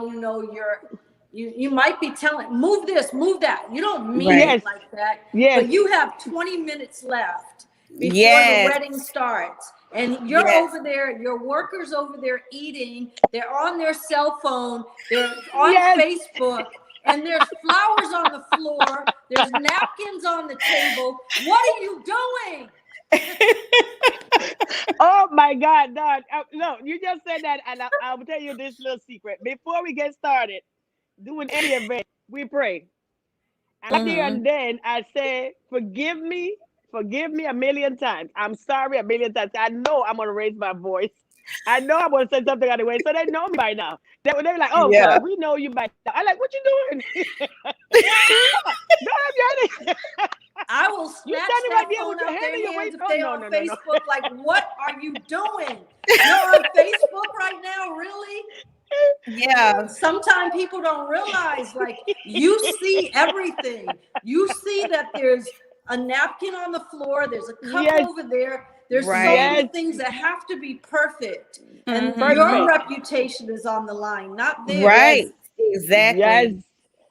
you might be telling, move this, move that. You don't mean Right. it Yes. like that, Yes. but you have 20 minutes left before the Yes. wedding starts. And you're Yes. over there, your workers over there eating, they're on their cell phone, they're on Yes. Facebook, and there's flowers on the floor, there's napkins on the table. What are you doing? Oh my God, Dad. No, you just said that, and I'll tell you this little secret. Before we get started doing any event, we pray. And there Mm-hmm. and then I say, forgive me a million times. I'm sorry a million times. I know I'm gonna raise my voice. I know I'm gonna say something anyway, so they know me by now. They're like, oh, Yeah. we know you by now. I'm like, what you doing? Go ahead, Jenny. I will You snatch standing right that there phone with your out hand in their your hands waist. if Oh they're no, on no, no, no. Facebook. Like, what are you doing? You're on Facebook right now, really? Yeah. Sometimes people don't realize, like, you see everything. You see that there's a napkin on the floor, there's a cup Yes, over there. There's so Right. many yes, things that have to be perfect. And your perfect. reputation is on the line, not theirs. Yes, Right. yes. Exactly.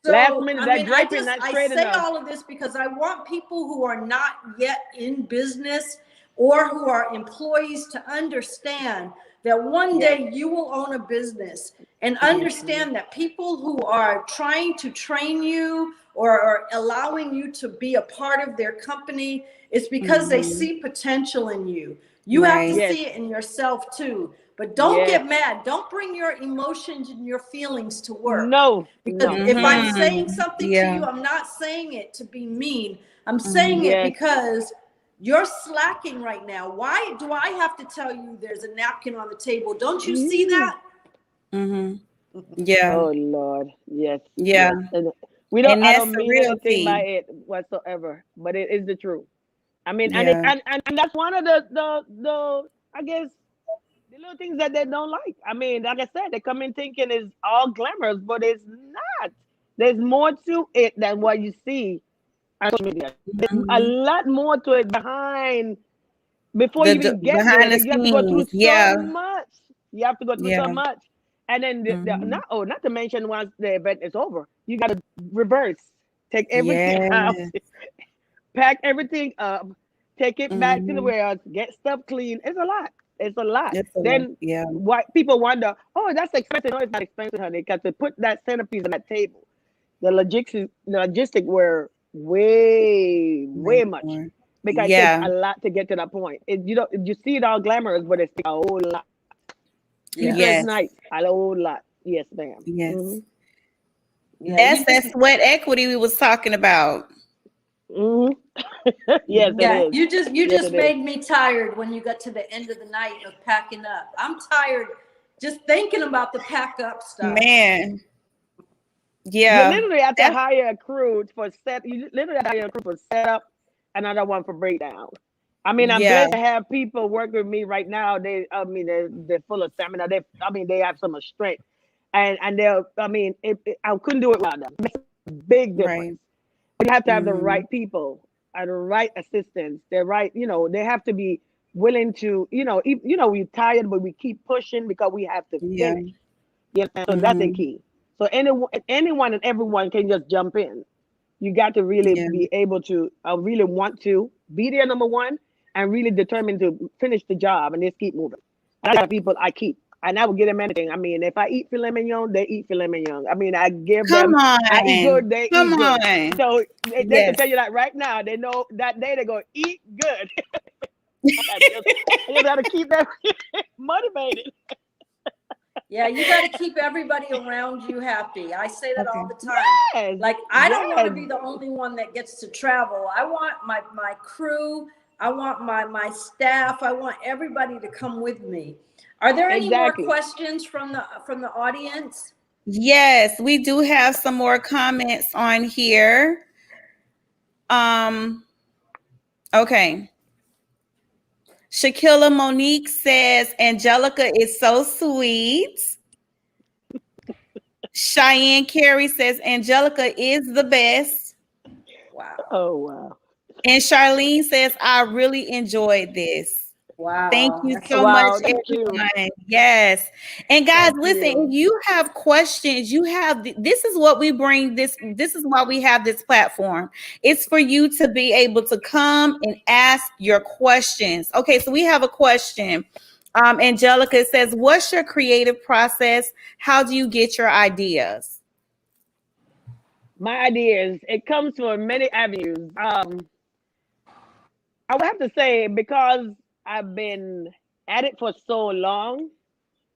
Last So, minute, I that mean, draping not I straight say enough. all of this because I want people who are not yet in business or who are employees to understand that one Yes. day you will own a business, and understand that people who are trying to train you or are allowing you to be a part of their company is because they see potential in you. You have to Right. Yes, see it in yourself too. But don't yes. get mad. Don't bring your emotions and your feelings to work. No, Because no, if I'm no. saying something to Yeah. you, I'm not saying it to be mean. I'm saying it Yes, because you're slacking right now. Why do I have to tell you there's a napkin on the table? Don't you see Mm. that? Yeah. Oh Lord, yes, Yeah. yes. And we don't. And I that's don't the mean real anything by tea. it whatsoever, but it is the truth. I mean, and it Yeah. and that's one of the I guess the little things that they don't like. I mean, like I said, they come in thinking it's all glamorous, but it's not. There's more to it than what you see on social media. There's a lot more to it behind before you even get there. Behind the That you have to go through scenes. so Yeah. much. You have to go through so Yeah. much, and then not to mention once the event is over, you got to reverse, take everything out, Yeah. pack everything up, take it back to the Mm-hmm. warehouse, get stuff clean. It's a lot. It's a lot. It's a lot. Then Yeah. what people wonder, oh, that's expensive. No, it's not expensive, honey. Because to put that centerpiece on that table, the logistic were way Way much more. because it takes Yeah. a lot to get to that point. You see it all glamorous, but it's a whole lot. Yeah. Even though it's Yes. nice, a whole lot. Yes, ma'am. Yes. Yeah. That's that sweat equity we was talking about. Hmm. Yes, it Yeah. is. You Yes, just it is. made me tired when you got to the end of the night of packing up. I'm tired just thinking about the pack up stuff. Man. You Yeah. literally have to That's hire a crew for set. You literally have to hire a crew for setup, another one for breakdown. I mean, I'm yeah. blessed to have people work with me right now. They're full of stamina. They have so much strength, and they're, I couldn't do it without them. It makes a big difference. Right. But you have to have the Mm-hmm. right people, the right assistants. They're right. They have to be willing to. We're tired, but we keep pushing because we have to Yeah. finish. You know, so that's the Mm-hmm. key. So anyone and everyone can just jump in. You got to really Yeah. be able to, really want to be there, number one, and really determined to finish the job and just keep moving. And I got people I keep, and I will give them anything. I mean, if I eat filet mignon, they eat filet mignon. I mean, I give Come them, I eat on. good, they Come eat good. on. So they can Yes. tell you that right now. They know that day they're going to eat good. I just got to keep them motivated. Yeah, you got to keep everybody around you happy. I say that all Okay. the time. Yes, Like, I don't want to yes. be the only one that gets to travel. I want my crew. I want my staff. I want everybody to come with me. Are there any more Exactly. questions from the audience? Yes, we do have some more comments on here. Okay. Shaquilla Monique says Angelica is so sweet. Cheyenne Carey says Angelica is the best. Wow. Oh, wow. And Charlene says, I really enjoyed this. Thank Wow. you That's so much, Wow, thank you. everyone. Yes. And guys, Thank listen, you. if you have questions, this is what we bring this is why we have this platform. It's for you to be able to come and ask your questions. Okay, so we have a question. Angelica says, what's your creative process? How do you get your ideas? My ideas, it comes from many avenues. I would have to say, because I've been at it for so long,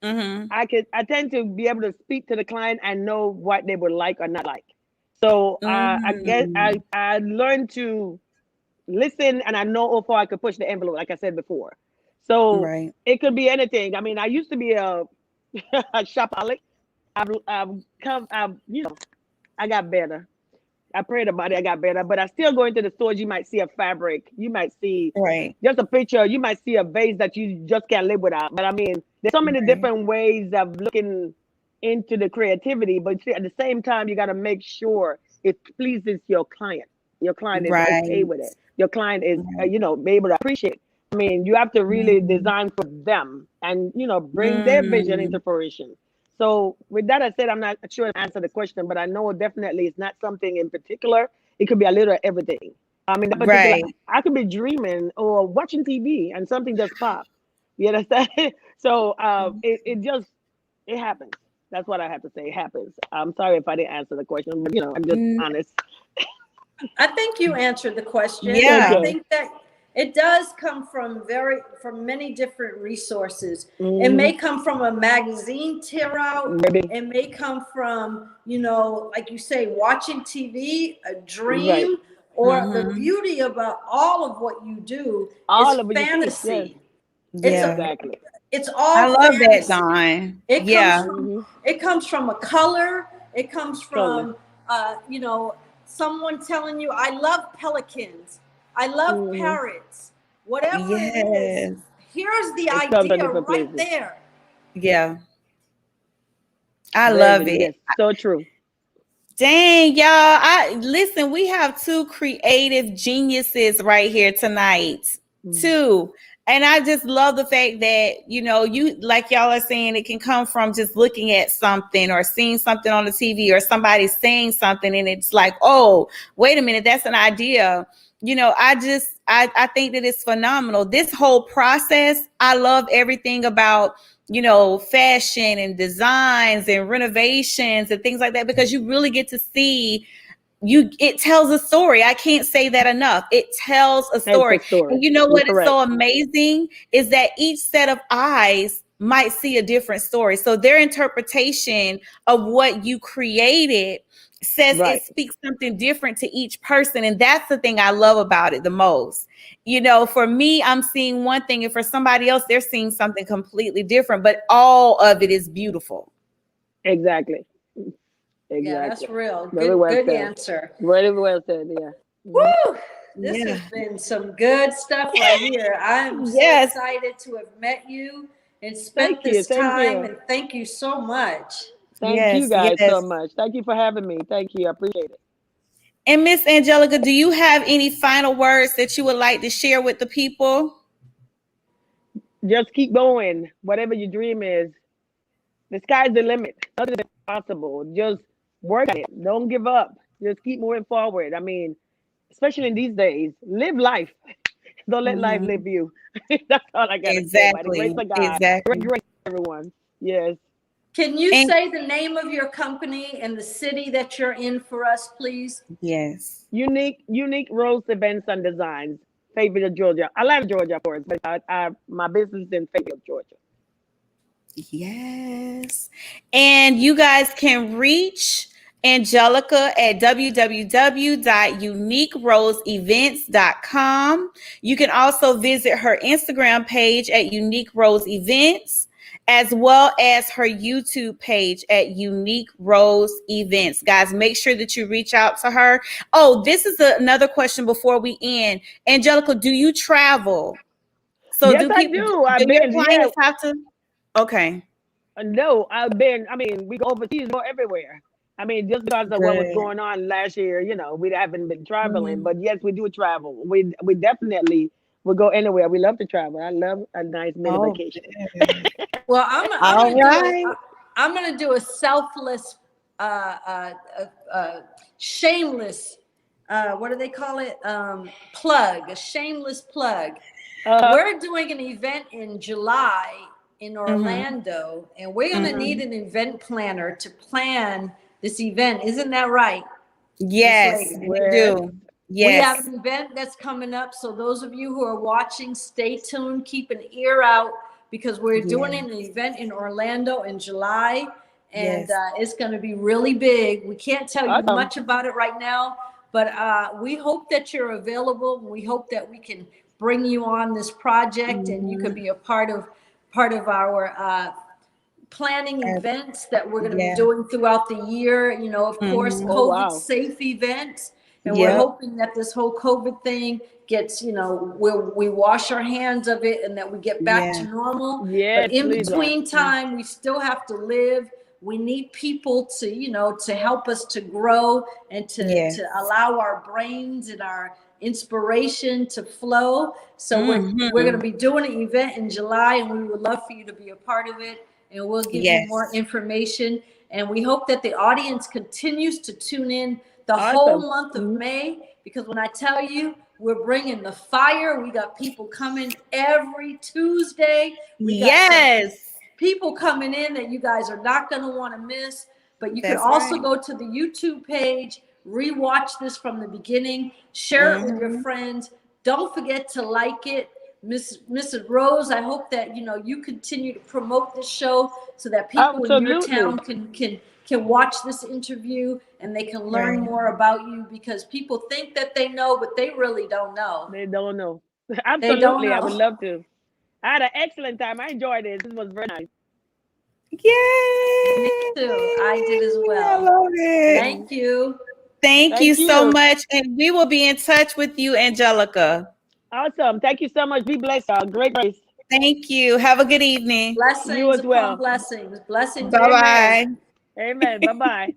Mm-hmm. I tend to be able to speak to the client and know what they would like or not like. So I guess Mm-hmm. I learned to listen, and I know how far I could push the envelope, like I said before. So Right. it could be anything. I mean, I used to be a, a shopaholic. I got better. I prayed about it. I got better, but I still go into the stores. You might see a fabric. You might see Right. just a picture. You might see a vase that you just can't live without. But I mean, there's so many Right. different ways of looking into the creativity. But see, at the same time, you got to make sure it pleases your client. Your client is okay Right. with it. Your client is, Right. be able to appreciate it. I mean, you have to really Mm. design for them and, bring their vision Mm. into fruition. So with that, I said, I'm not sure to answer the question, but I know definitely it's not something in particular. It could be a little of everything. I mean, that particular, Right. I could be dreaming or watching TV and something just pops. You understand? So it happens. That's what I have to say. It happens. I'm sorry if I didn't answer the question, but I'm just Mm. honest. I think you answered the question. I Yeah. Okay. think that it does come from many different resources. It may Mm-hmm. come from a magazine tear out. Maybe. It may come from, like you say, watching TV, a Right. dream, or the Mm-hmm. beauty about all of what you do is All of what you see. Yes. fantasy. It's a Yeah. Exactly. it's I all love that, fantasy. Dawn. It comes Yeah. from Mm-hmm. it comes from a color. It comes Color. from someone telling you, I love pelicans, I love Mm-hmm. parrots, whatever it is. Yes. Here's the It comes from idea different right places. there. Yeah. I love Baby, it. yes. So true. Dang, y'all. I listen, we have two creative geniuses right here tonight. Mm-hmm. Two. And I just love the fact that, you like y'all are saying it can come from just looking at something or seeing something on the TV or somebody saying something and it's like, oh, wait a minute, that's an idea. I think that it's phenomenal. This whole process, I love everything about fashion and designs and renovations and things like that, because you really get to see it tells a story. I can't say that enough. It tells a It's story. a story. And you know You're what is correct. so amazing is that each set of eyes might see a different story. So their interpretation of what you created says it Right. speaks something different to each person. And that's the thing I love about it the most. For me, I'm seeing one thing, and for somebody else, they're seeing something completely different, but all of it is beautiful. Exactly. Yeah, that's Exactly. real. Very Good well good said. answer. Very well said. Yeah. Mhm. Woo! This Yeah. has been some good stuff right here. I am so Yes. excited to have met you and spent Thank you. this Thank time, you. and thank you so much. Thank you Yes. guys so Yes. much. Thank you for having me. Thank you. I appreciate it. And Miss Angelica, do you have any final words that you would like to share with the people? Just keep going. Whatever your dream is, the sky's the limit. Nothing is impossible. Just work on it. Don't give up. Just keep moving forward. I mean, especially in these days, live life. Don't let life Mhm. live you. That's all I gotta say. By the grace Exactly. of God, Exactly. grace everyone. Yes. Can you And say the name of your company and the city that you're in for us, please? yes. Unique Rose Events and Designs, Fayetteville, Georgia. Atlanta, Georgia, of course, but my business is in Fayetteville, Georgia. Yes. And you guys can reach Angelica at www.uniqueroseevents.com. You can also visit her Instagram page at Unique Rose Events, as well as her YouTube page at Unique Rose Events. Guys, make sure that you reach out to her. Oh, this is another question before we end. Angelica, do you travel? So Yes, do I people, do. do I've your been, yeah. clients have to? Okay. No, I've been, I mean, we go overseas, go everywhere. I mean, just because of what was Good. going on last year, we haven't been traveling, Mhm. but yes, we do travel. We definitely will go anywhere. We love to travel. I love a nice mini Oh, vacation. good. Well, All right. I'm gonna do a selfless, shameless, what do they call it? Plug, a shameless plug. Uh, We're doing an event in July in Mhm. Orlando, and we're gonna need Mhm. an event planner to plan this event. Isn't that right, Miss Yes, Lady? we where? do. We have Yes. an event that's coming up. So those of you who are watching, stay tuned, keep an ear out, because we're doing Yes. an event in Orlando in July, and Yes. it's going to be really big. We can't tell you Awesome. much about it right now, but we hope that you're available. We hope that we can bring you on this project, and you could be a part of our planning events that we're going to be doing throughout the year. You know, of course, Oh, wow. COVID safe events. And we're hoping that this whole COVID thing gets, you know, we wash our hands of it and that we get back to normal. Yes, but in please, between time, we still have to live. We need people to, you know, to help us to grow and to allow our brains and our inspiration to flow. So we're going to be doing an event in July, and we would love for you to be a part of it. And we'll give you more information. And we hope that the audience continues to tune in the whole month of May, because when I tell you, we're bringing the fire. We got people coming every Tuesday. We got people coming in that you guys are not going to want to miss. But you can also go to the YouTube page, rewatch this from the beginning, share it with your friends. Don't forget to like it. Mrs. Rose, I hope that, you know, you continue to promote this show so that people in your town can watch this interview and they can learn more about you, because people think that they know, but they really don't know. They don't know. Absolutely. I would love to. I had an excellent time. I enjoyed it. It was very nice. Yay! Me too. I did as well. I love it. Thank you. Thank you so much. And we will be in touch with you, Angelica. Awesome. Thank you so much. Be blessed, y'all. Great grace. Thank you. Have a good evening. Blessings. You as well. Blessings. Blessings. Bye-bye. Amen. Bye-bye.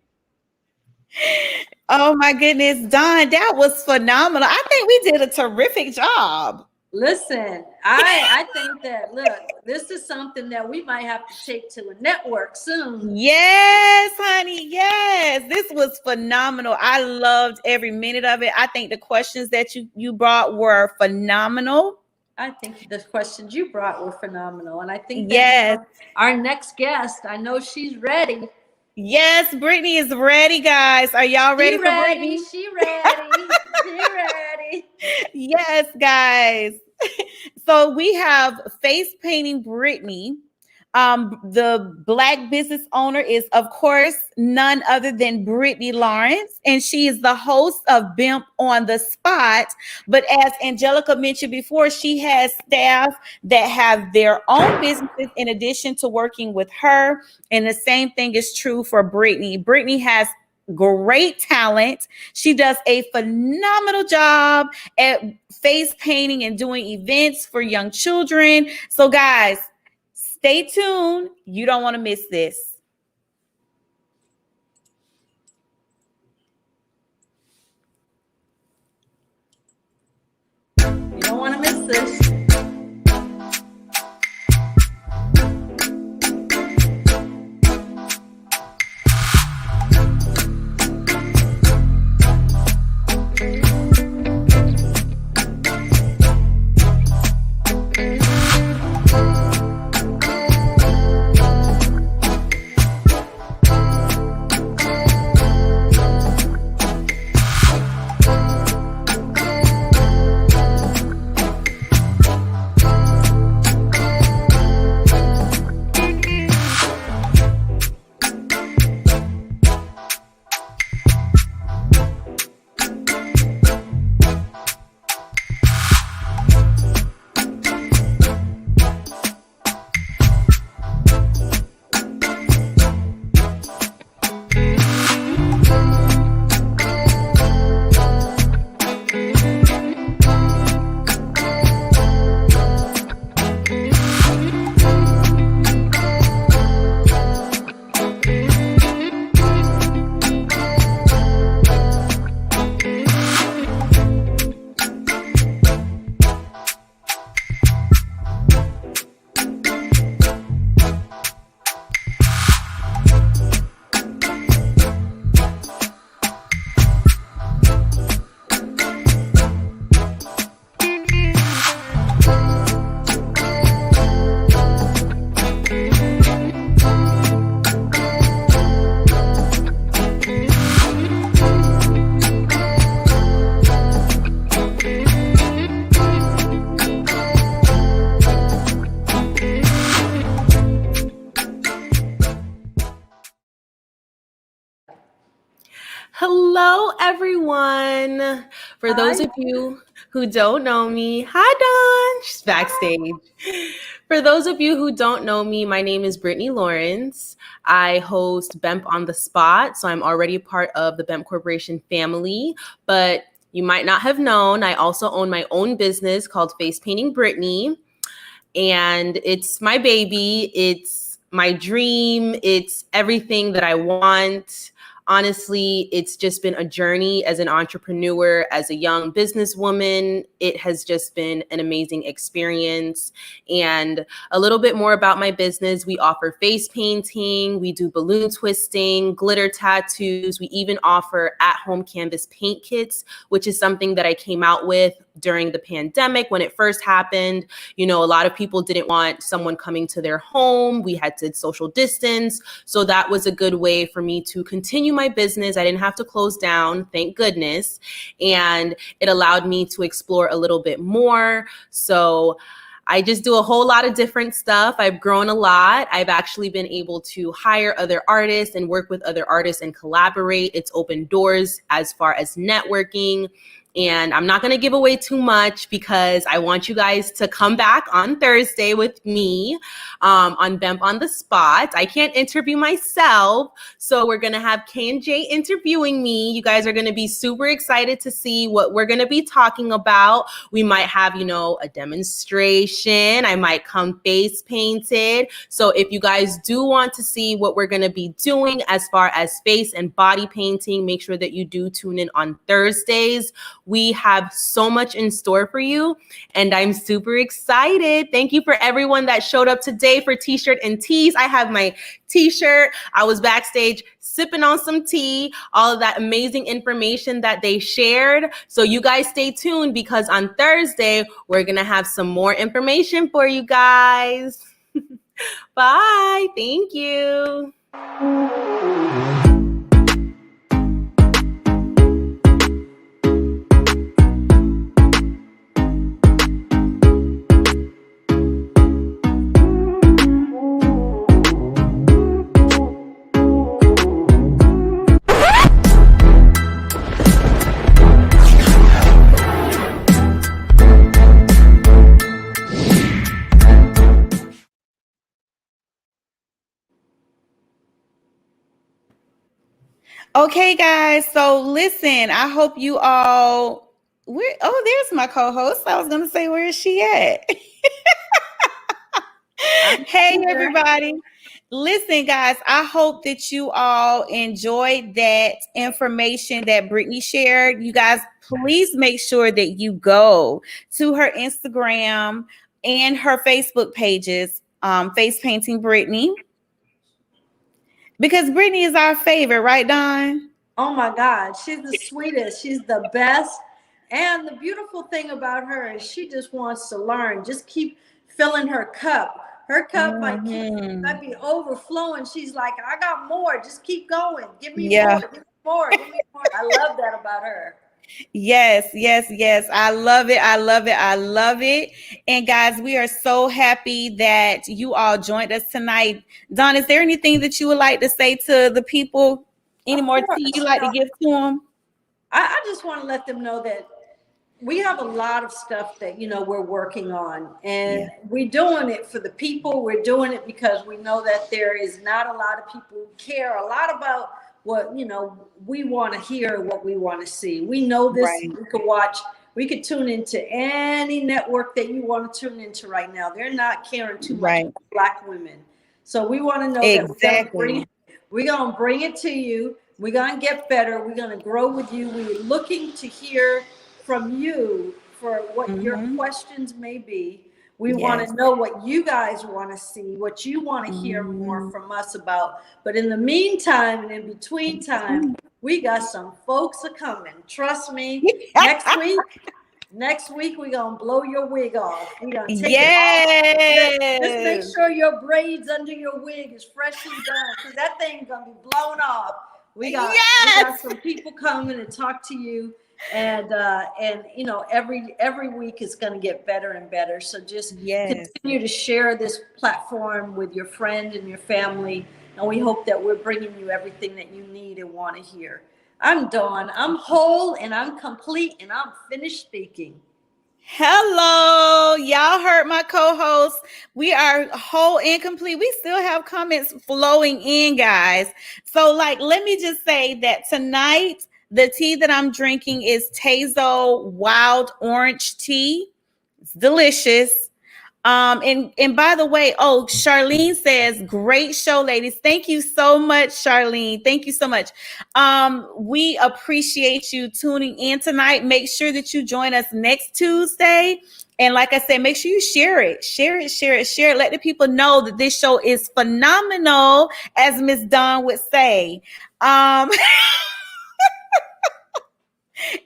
Oh my goodness, Dawn, that was phenomenal. I think we did a terrific job. Listen, I think that, look, this is something that we might have to take to a network soon. Yes, honey. Yes. This was phenomenal. I loved every minute of it. I think the questions that you brought were phenomenal. I think the questions you brought were phenomenal. And I think that our next guest, I know she's ready. Yes, Brittni is ready, guys. Are y'all ready for Brittni? She ready. She ready. Yes, guys. So we have face painting Brittni. The Black business owner is, of course, none other than Brittni Lawrence, and she is the host of BHEMP on the Spot. But as Angelica mentioned before, she has staff that have their own businesses in addition to working with her. And the same thing is true for Brittni. Brittni has great talent. She does a phenomenal job at face painting and doing events for young children. So guys, stay tuned. You don't want to miss this. You don't want to miss this. Hello, everyone. For those of you who don't know me, hi Dawn, she's backstage. For those of you who don't know me, my name is Brittni Lawrence. I host BHEMP on the Spot, so I'm already a part of the BHEMP Corporation family, but you might not have known, I also own my own business called Face Painting Brittni, and it's my baby, it's my dream, it's everything that I want. Honestly, it's just been a journey as an entrepreneur, as a young businesswoman. It has just been an amazing experience. And a little bit more about my business. We offer face painting, we do balloon twisting, glitter tattoos. We even offer at-home canvas paint kits, which is something that I came out with during the pandemic when it first happened. You know, a lot of people didn't want someone coming to their home. We had to social distance. So that was a good way for me to continue my business. I didn't have to close down, thank goodness. And it allowed me to explore a little bit more. So I just do a whole lot of different stuff. I've grown a lot. I've actually been able to hire other artists and work with other artists and collaborate. It's opened doors as far as networking. And I'm not going to give away too much because I want you guys to come back on Thursday with me on BHEMP on the Spot. I can't interview myself, so we're going to have K&J interviewing me. You guys are going to be super excited to see what we're going to be talking about. We might have, you know, a demonstration. I might come face painted. So if you guys do want to see what we're going to be doing as far as face and body painting, make sure that you do tune in on Thursdays. We have so much in store for you, and I'm super excited. Thank you for everyone that showed up today for T-shirt and teas. I have my T-shirt. I was backstage sipping on some tea, all of that amazing information that they shared. So you guys stay tuned because on Thursday, we're going to have some more information for you guys. Bye. Thank you. Okay, guys. So listen, I hope you all. There's my co-host. I was gonna say, where is she at? Hey, everybody. Listen, guys, I hope that you all enjoyed that information that Brittni shared. You guys, please make sure that you go to her Instagram and her Facebook pages, Face Painting Brittni. Because Brittni is our favorite, right, Dawn? Oh my God, she's the sweetest. She's the best. And the beautiful thing about her is she just wants to learn. Just keep filling her cup. Her cup might be overflowing. She's like, I got more. Just keep going. Give me more. Give me more. Give me more. I love that about her. Yes. I love it. I love it. And guys, we are so happy that you all joined us tonight. Dawn, is there anything that you would like to say to the people? Any more tea you like to give to them? I just want to let them know that we have a lot of stuff that, you know, we're working on, and we're doing it for the people. We're doing it because we know that there is not a lot of people who care a lot about what, you know, we want to hear, what we want to see. We know this. We could watch, we could tune into any network that you want to tune into right now. They're not caring too much about Black women. So we want to know that we're going to bring it to you. We're going to get better. We're going to grow with you. We're looking to hear from you for what your questions may be. We want to know what you guys want to see, what you want to hear more from us about. But in the meantime and in between time, we got some folks are coming. Trust me. Next week we're gonna blow your wig off. We're gonna take it off. Just make sure your braids under your wig is freshly done, because that thing's gonna be blown off. We got some people coming to talk to you, and you know, every week is going to get better and better. So just continue to share this platform with your friend and your family, and we hope that we're bringing you everything that you need and want to hear. I'm Dawn. I'm whole and I'm complete and I'm finished speaking. Hello, y'all heard my co-host. We are whole and complete. We still have comments flowing in, guys. So, like, let me just say that tonight the tea that I'm drinking is Tazo Wild Orange Tea. It's delicious. And by the way, oh, Charlene says, great show, ladies. Thank you so much, Charlene. Thank you so much. We appreciate you tuning in tonight. Make sure that you join us next Tuesday. And like I said, make sure you share it. Share it, share it, share it. Let the people know that this show is phenomenal, as Miss Dawn would say.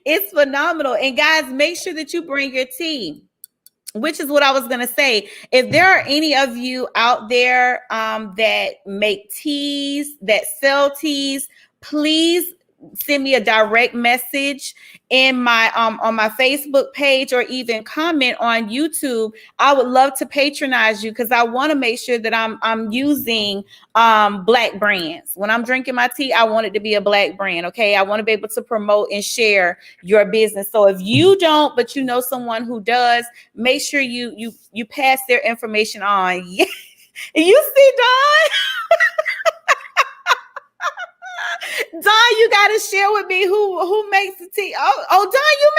It's phenomenal. And guys, make sure that you bring your tea. Which is what I was going to say. If there are any of you out there that make teas, that sell teas, please send me a direct message in my on my Facebook page, or even comment on YouTube. I would love to patronize you, because I want to make sure that I'm using black brands. When I'm drinking my tea, I want it to be a black brand. Okay, I want to be able to promote and share your business. So if you don't, but you know someone who does, make sure you pass their information on. Yeah. You see, Dawn? Dawn, you gotta share with me who makes the tea. Oh, Dawn, you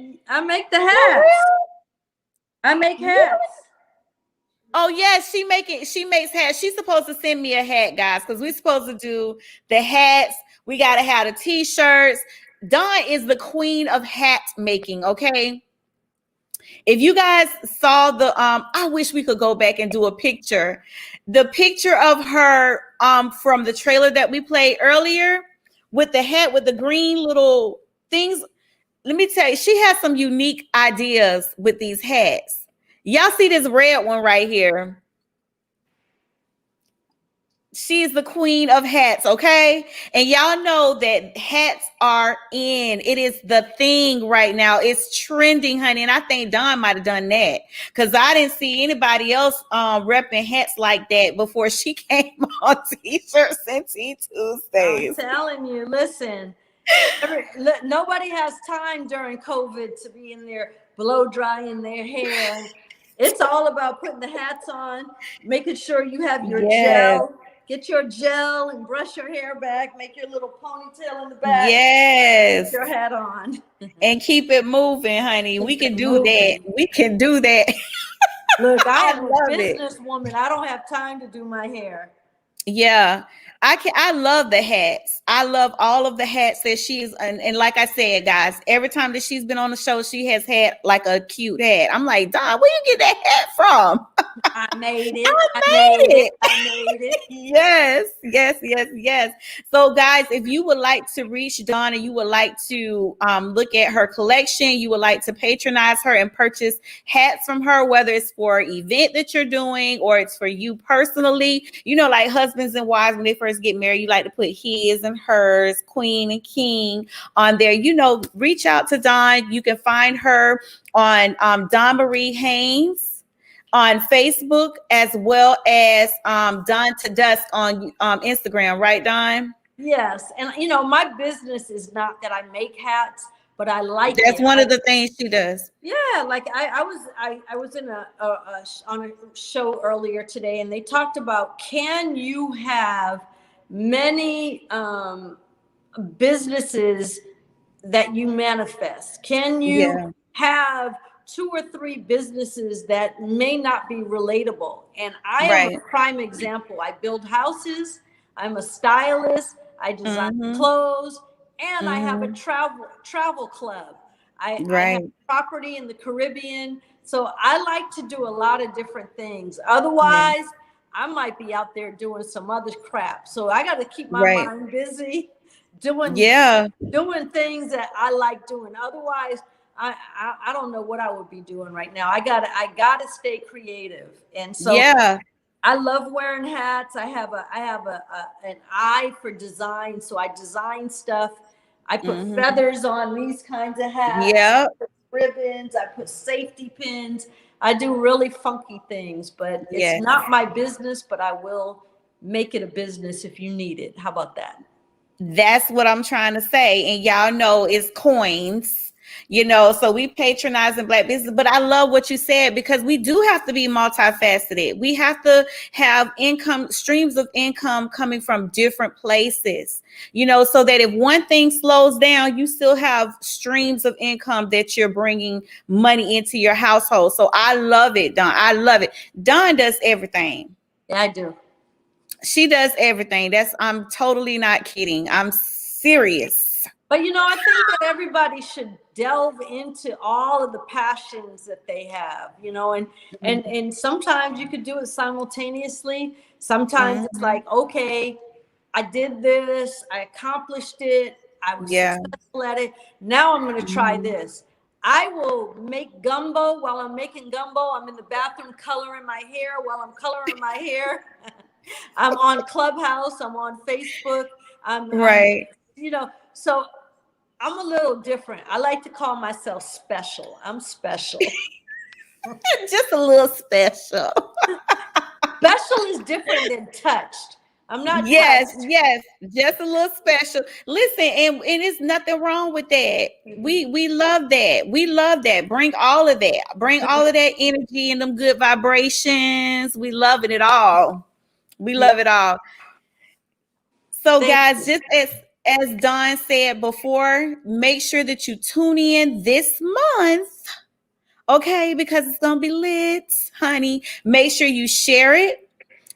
make tea? I make the hats. I make hats. Oh yes, she makes hats. She's supposed to send me a hat, guys, because we're supposed to do the hats. We gotta have the t-shirts. Dawn is the queen of hat making. Okay. If you guys saw the I wish we could go back and do a picture. The picture of her from the trailer that we played earlier, with the hat with the green little things. Let me tell you, she has some unique ideas with these hats. Y'all see this red one right here? She is the queen of hats, okay? And y'all know that hats are in. It is the thing right now. It's trending, honey. And I think Dawn might have done that, because I didn't see anybody else repping hats like that before she came on T-Shirts and Tea Tuesdays. I'm telling you, listen, nobody has time during COVID to be in there blow drying their hair. It's all about putting the hats on, making sure you have your gel. Get your gel and brush your hair back. Make your little ponytail in the back. Yes. Put your hat on. And keep it moving, honey. We can do that. We can do that. Look, I am a businesswoman. I don't have time to do my hair. Yeah. I love the hats. I love all of the hats that she's, and like I said, guys, every time that she's been on the show, she has had like a cute hat. I'm like, Dawn, where you get that hat from? I made it. I made it. Yes. So guys, if you would like to reach Dawn and you would like to look at her collection, you would like to patronize her and purchase hats from her, whether it's for an event that you're doing or it's for you personally, you know, like husbands and wives, when they first get married, you like to put his and hers, queen and king on there. You know, reach out to Dawn. You can find her on Dawn Marie Haynes on Facebook, as well as Dawn to Dusk on Instagram, right, Dawn? Yes. And you know, my business is not that I make hats, but I like that's one of the things she does. Yeah, like I was in on a show earlier today, and they talked about, can you have many businesses that you manifest? Can you have 2 or 3 businesses that may not be relatable? And I am a prime example. I build houses. I'm a stylist. I design clothes, and I have a travel club. I have property in the Caribbean. So I like to do a lot of different things. Otherwise, I might be out there doing some other crap. So I got to keep my mind busy doing things that I like doing. Otherwise, I don't know what I would be doing right now. I gotta stay creative. And so I love wearing hats. I have an eye for design. So I design stuff. I put feathers on these kinds of hats. I put ribbons. I put safety pins. I do really funky things, but it's not my business, but I will make it a business if you need it. How about that? That's what I'm trying to say. And y'all know it's coins. So we patronizing Black business, but I love what you said, because we do have to be multifaceted. We have to have streams of income coming from different places, so that if one thing slows down, you still have streams of income that you're bringing money into your household. So I love it, Dawn. I love it. Dawn does everything. Yeah, I do. She does everything. I'm totally not kidding. I'm serious. But I think that everybody should delve into all of the passions that they have, and sometimes you could do it simultaneously. Sometimes it's like, okay, I did this, I accomplished it, I was successful at it. Now I'm going to try this. I will make gumbo. While I'm making gumbo, I'm in the bathroom coloring my hair. While I'm coloring my hair, I'm on Clubhouse, I'm on Facebook. Right. So I'm a little different. I like to call myself special. I'm special. Just a little special. Special is different than touched. I'm not. Yes, touched. yes, just a little special. Listen, and there's nothing wrong with that. We love that. We love that. Bring all of that. Bring all of that energy and them good vibrations. We love it all. We love it all. So, guys, just as Dawn said before, make sure that you tune in this month, okay? Because it's going to be lit, honey. Make sure you share it.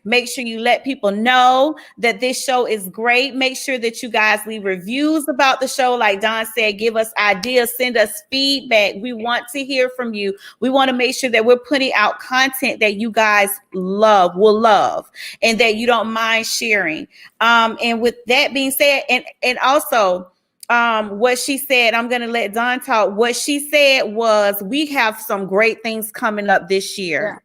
Make sure you let people know that this show is great. Make sure that you guys leave reviews about the show. Like Dawn said, give us ideas, send us feedback. We want to hear from you. We want to make sure that we're putting out content that you guys will love, and that you don't mind sharing. And with that being said, and also what she said, I'm going to let Dawn talk. What she said was, we have some great things coming up this year.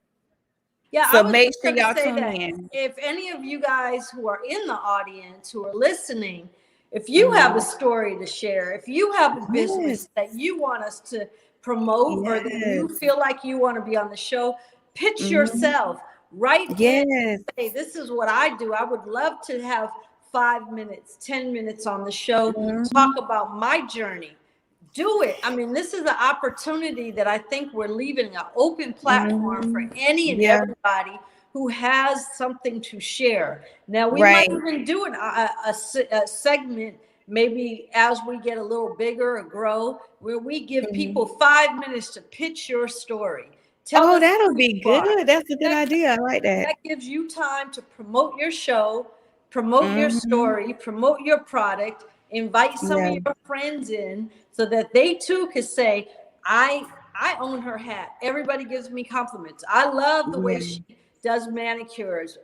Yeah, so make sure y'all tune in. If any of you guys who are in the audience who are listening, if you have a story to share, if you have a business that you want us to promote, or that you feel like you want to be on the show, pitch yourself. Right? Say, this is what I do. I would love to have 5 minutes, 10 minutes on the show, talk about my journey. Do it. I mean, this is an opportunity that I think we're leaving an open platform for any and everybody who has something to share. Now, we might even do a segment, maybe as we get a little bigger or grow, where we give people 5 minutes to pitch your story. That'll be good. That's a good idea. I like that. That gives you time to promote your show, promote your story, promote your product, invite some of your friends in, so that they too could say, I own her hat. Everybody gives me compliments. I love the way she does manicures.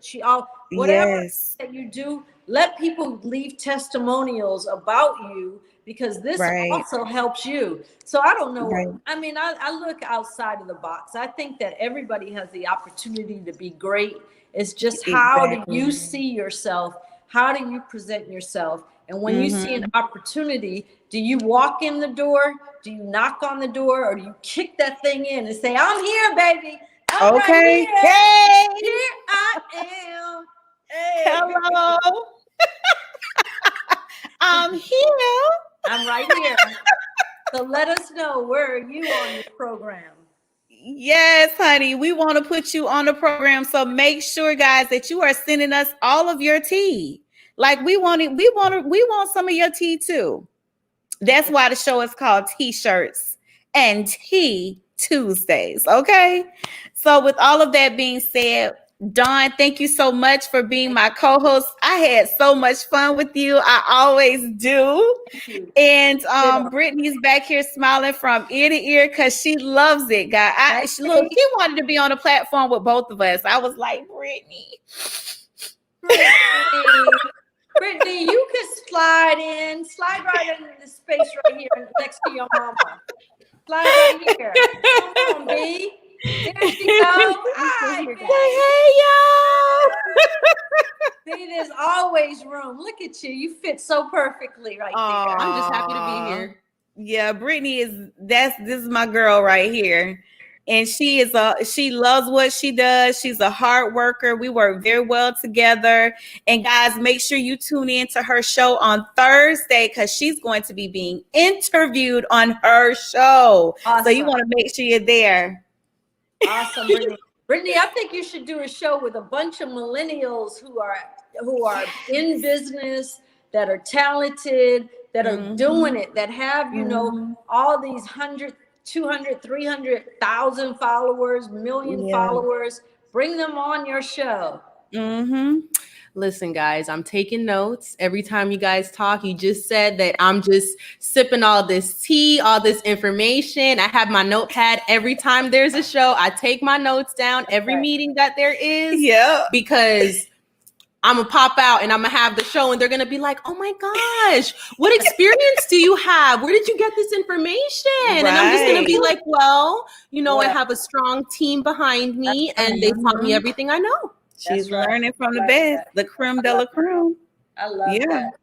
Whatever that you do, let people leave testimonials about you, because this also helps you. So I don't know. I mean, I look outside of the box. I think that everybody has the opportunity to be great. It's just how do you see yourself? How do you present yourself? And when you see an opportunity, do you walk in the door? Do you knock on the door? Or do you kick that thing in and say, I'm here, baby. I'm right here. Hey. Here I am. Hey. Hello. I'm here. I'm right here. So let us know, where are you on your program? Yes, honey. We want to put you on the program. So make sure, guys, that you are sending us all of your tea. Like we want some of your tea too. That's why the show is called TeeShirtz and Tea Tuesdays. Okay. So with all of that being said, Dawn, thank you so much for being my co-host. I had so much fun with you. I always do. And Brittany's back here smiling from ear to ear because she loves it, guys. She wanted to be on the platform with both of us. I was like, Brittany, you could slide right into the space right here next to your mama. Slide right here. Come on, B. There she goes. Hi. Hey, y'all. See, there's always room. Look at you. You fit so perfectly right there. I'm just happy to be here. Yeah, Brittany this is my girl right here. And she loves what she does. She's a hard worker. We work very well together. And guys, make sure you tune in to her show on Thursday because she's going to be being interviewed on her show. Awesome. So you want to make sure you're there. Awesome, Brittni. Brittni, I think you should do a show with a bunch of millennials who are in business, that are talented, that are doing it, that have, you know, all these 100, 200, 300,000 followers, million followers. Bring them on your show. Listen, guys, I'm taking notes. Every time you guys talk, you just said that I'm just sipping all this tea, all this information. I have my notepad. Every time there's a show, I take my notes down. Every meeting that there is. Yeah. Because I'm going to pop out and I'm going to have the show and they're going to be like, oh my gosh, what experience do you have? Where did you get this information? Right. And I'm just going to be like, well, you know, I have a strong team behind me and they taught me everything I know. She's learning from the best, the creme de la creme. I love that.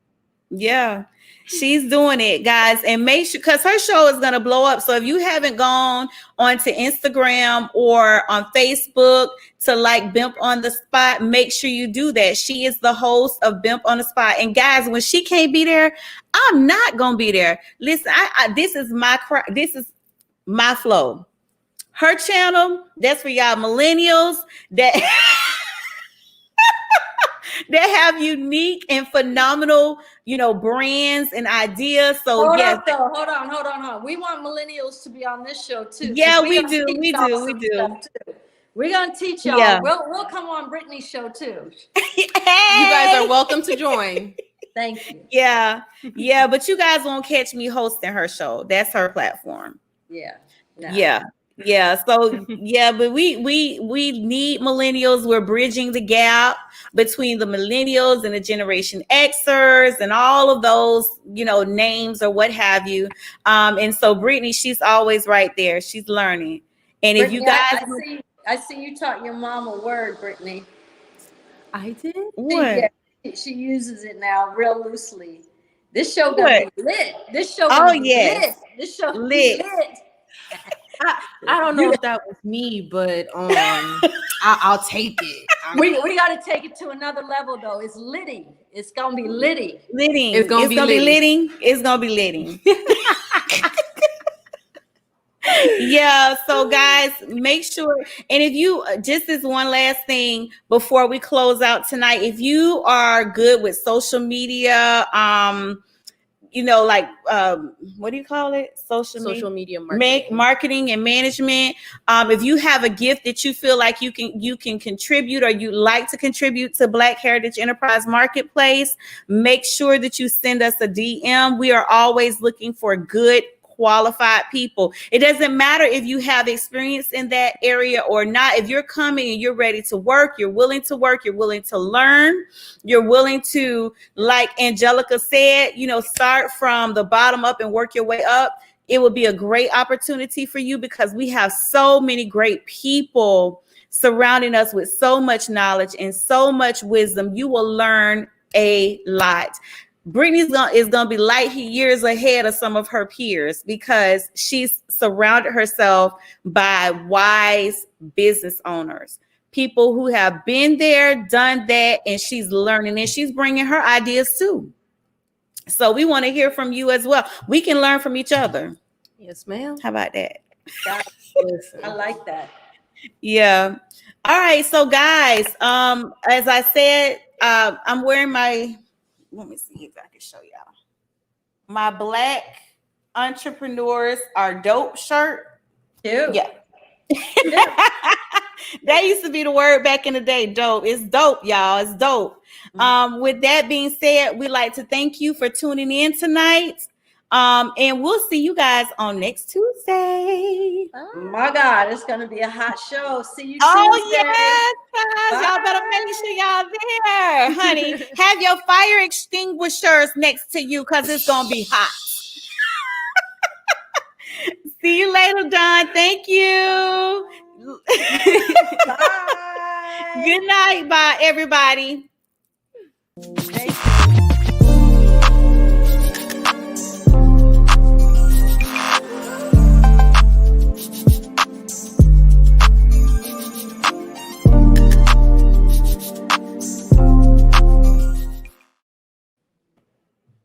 Yeah. She's doing it, guys. And make sure, because her show is going to blow up. So if you haven't gone onto Instagram or on Facebook to like BHEMP on the Spot, make sure you do that. She is the host of BHEMP on the Spot. And guys, when she can't be there, I'm not going to be there. Listen, this is my flow. Her channel, that's for y'all millennials that that have unique and phenomenal, you know, brands and ideas. So hold on. We want millennials to be on this show too. Yeah, we do. We're gonna teach y'all. Yeah. We'll come on Brittni's show too. Hey. You guys are welcome to join. Thank you. Yeah, but you guys won't catch me hosting her show. That's her platform. Yeah. No. Yeah. So but we need millennials. We're bridging the gap between the millennials and the Generation Xers and all of those, you know, names or what have you. And so Brittni, she's always right there. She's learning. And if Brittni, you guys, I see you taught your mom a word, Brittni. I did. What? She uses it now real loosely. This show gonna be lit. This show lit. This show lit. I don't know if that was me, but I'll take it. We got to take it to another level, though. It's litty. It's gonna be litty. It's gonna be litty. It's gonna be litty. Yeah. So guys, make sure. And if you just as one last thing before we close out tonight, if you are good with social media, you know, like what do you call it? Social media marketing and management. If you have a gift that you feel like you can contribute or you like to contribute to Black Heritage Enterprise Marketplace, make sure that you send us a DM. We are always looking for good, qualified people. It doesn't matter if you have experience in that area or not. If you're coming and you're ready to work, you're willing to work, you're willing to learn, you're willing to, like Angelica said, you know, start from the bottom up and work your way up. It would be a great opportunity for you because we have so many great people surrounding us with so much knowledge and so much wisdom. You will learn a lot. Brittni is gonna be light years ahead of some of her peers because she's surrounded herself by wise business owners, people who have been there, done that, and she's learning and she's bringing her ideas too. So we want to hear from you as well. We can learn from each other. Yes, ma'am. How about that? I like that. Yeah. All right. So guys, as I said, I'm wearing my. Let me see if I can show y'all. My Black Entrepreneurs Are Dope shirt. Cute. Yeah. That used to be the word back in the day, dope. It's dope, y'all. It's dope. With that being said, we'd like to thank you for tuning in tonight. And we'll see you guys on next Tuesday. Oh my God, it's gonna be a hot show. See you Tuesday. Oh yes, guys. Y'all better make sure y'all there, honey. Have your fire extinguishers next to you because it's gonna be hot. See you later, Don. Thank you. Bye. Good night. Bye, everybody. Thank you.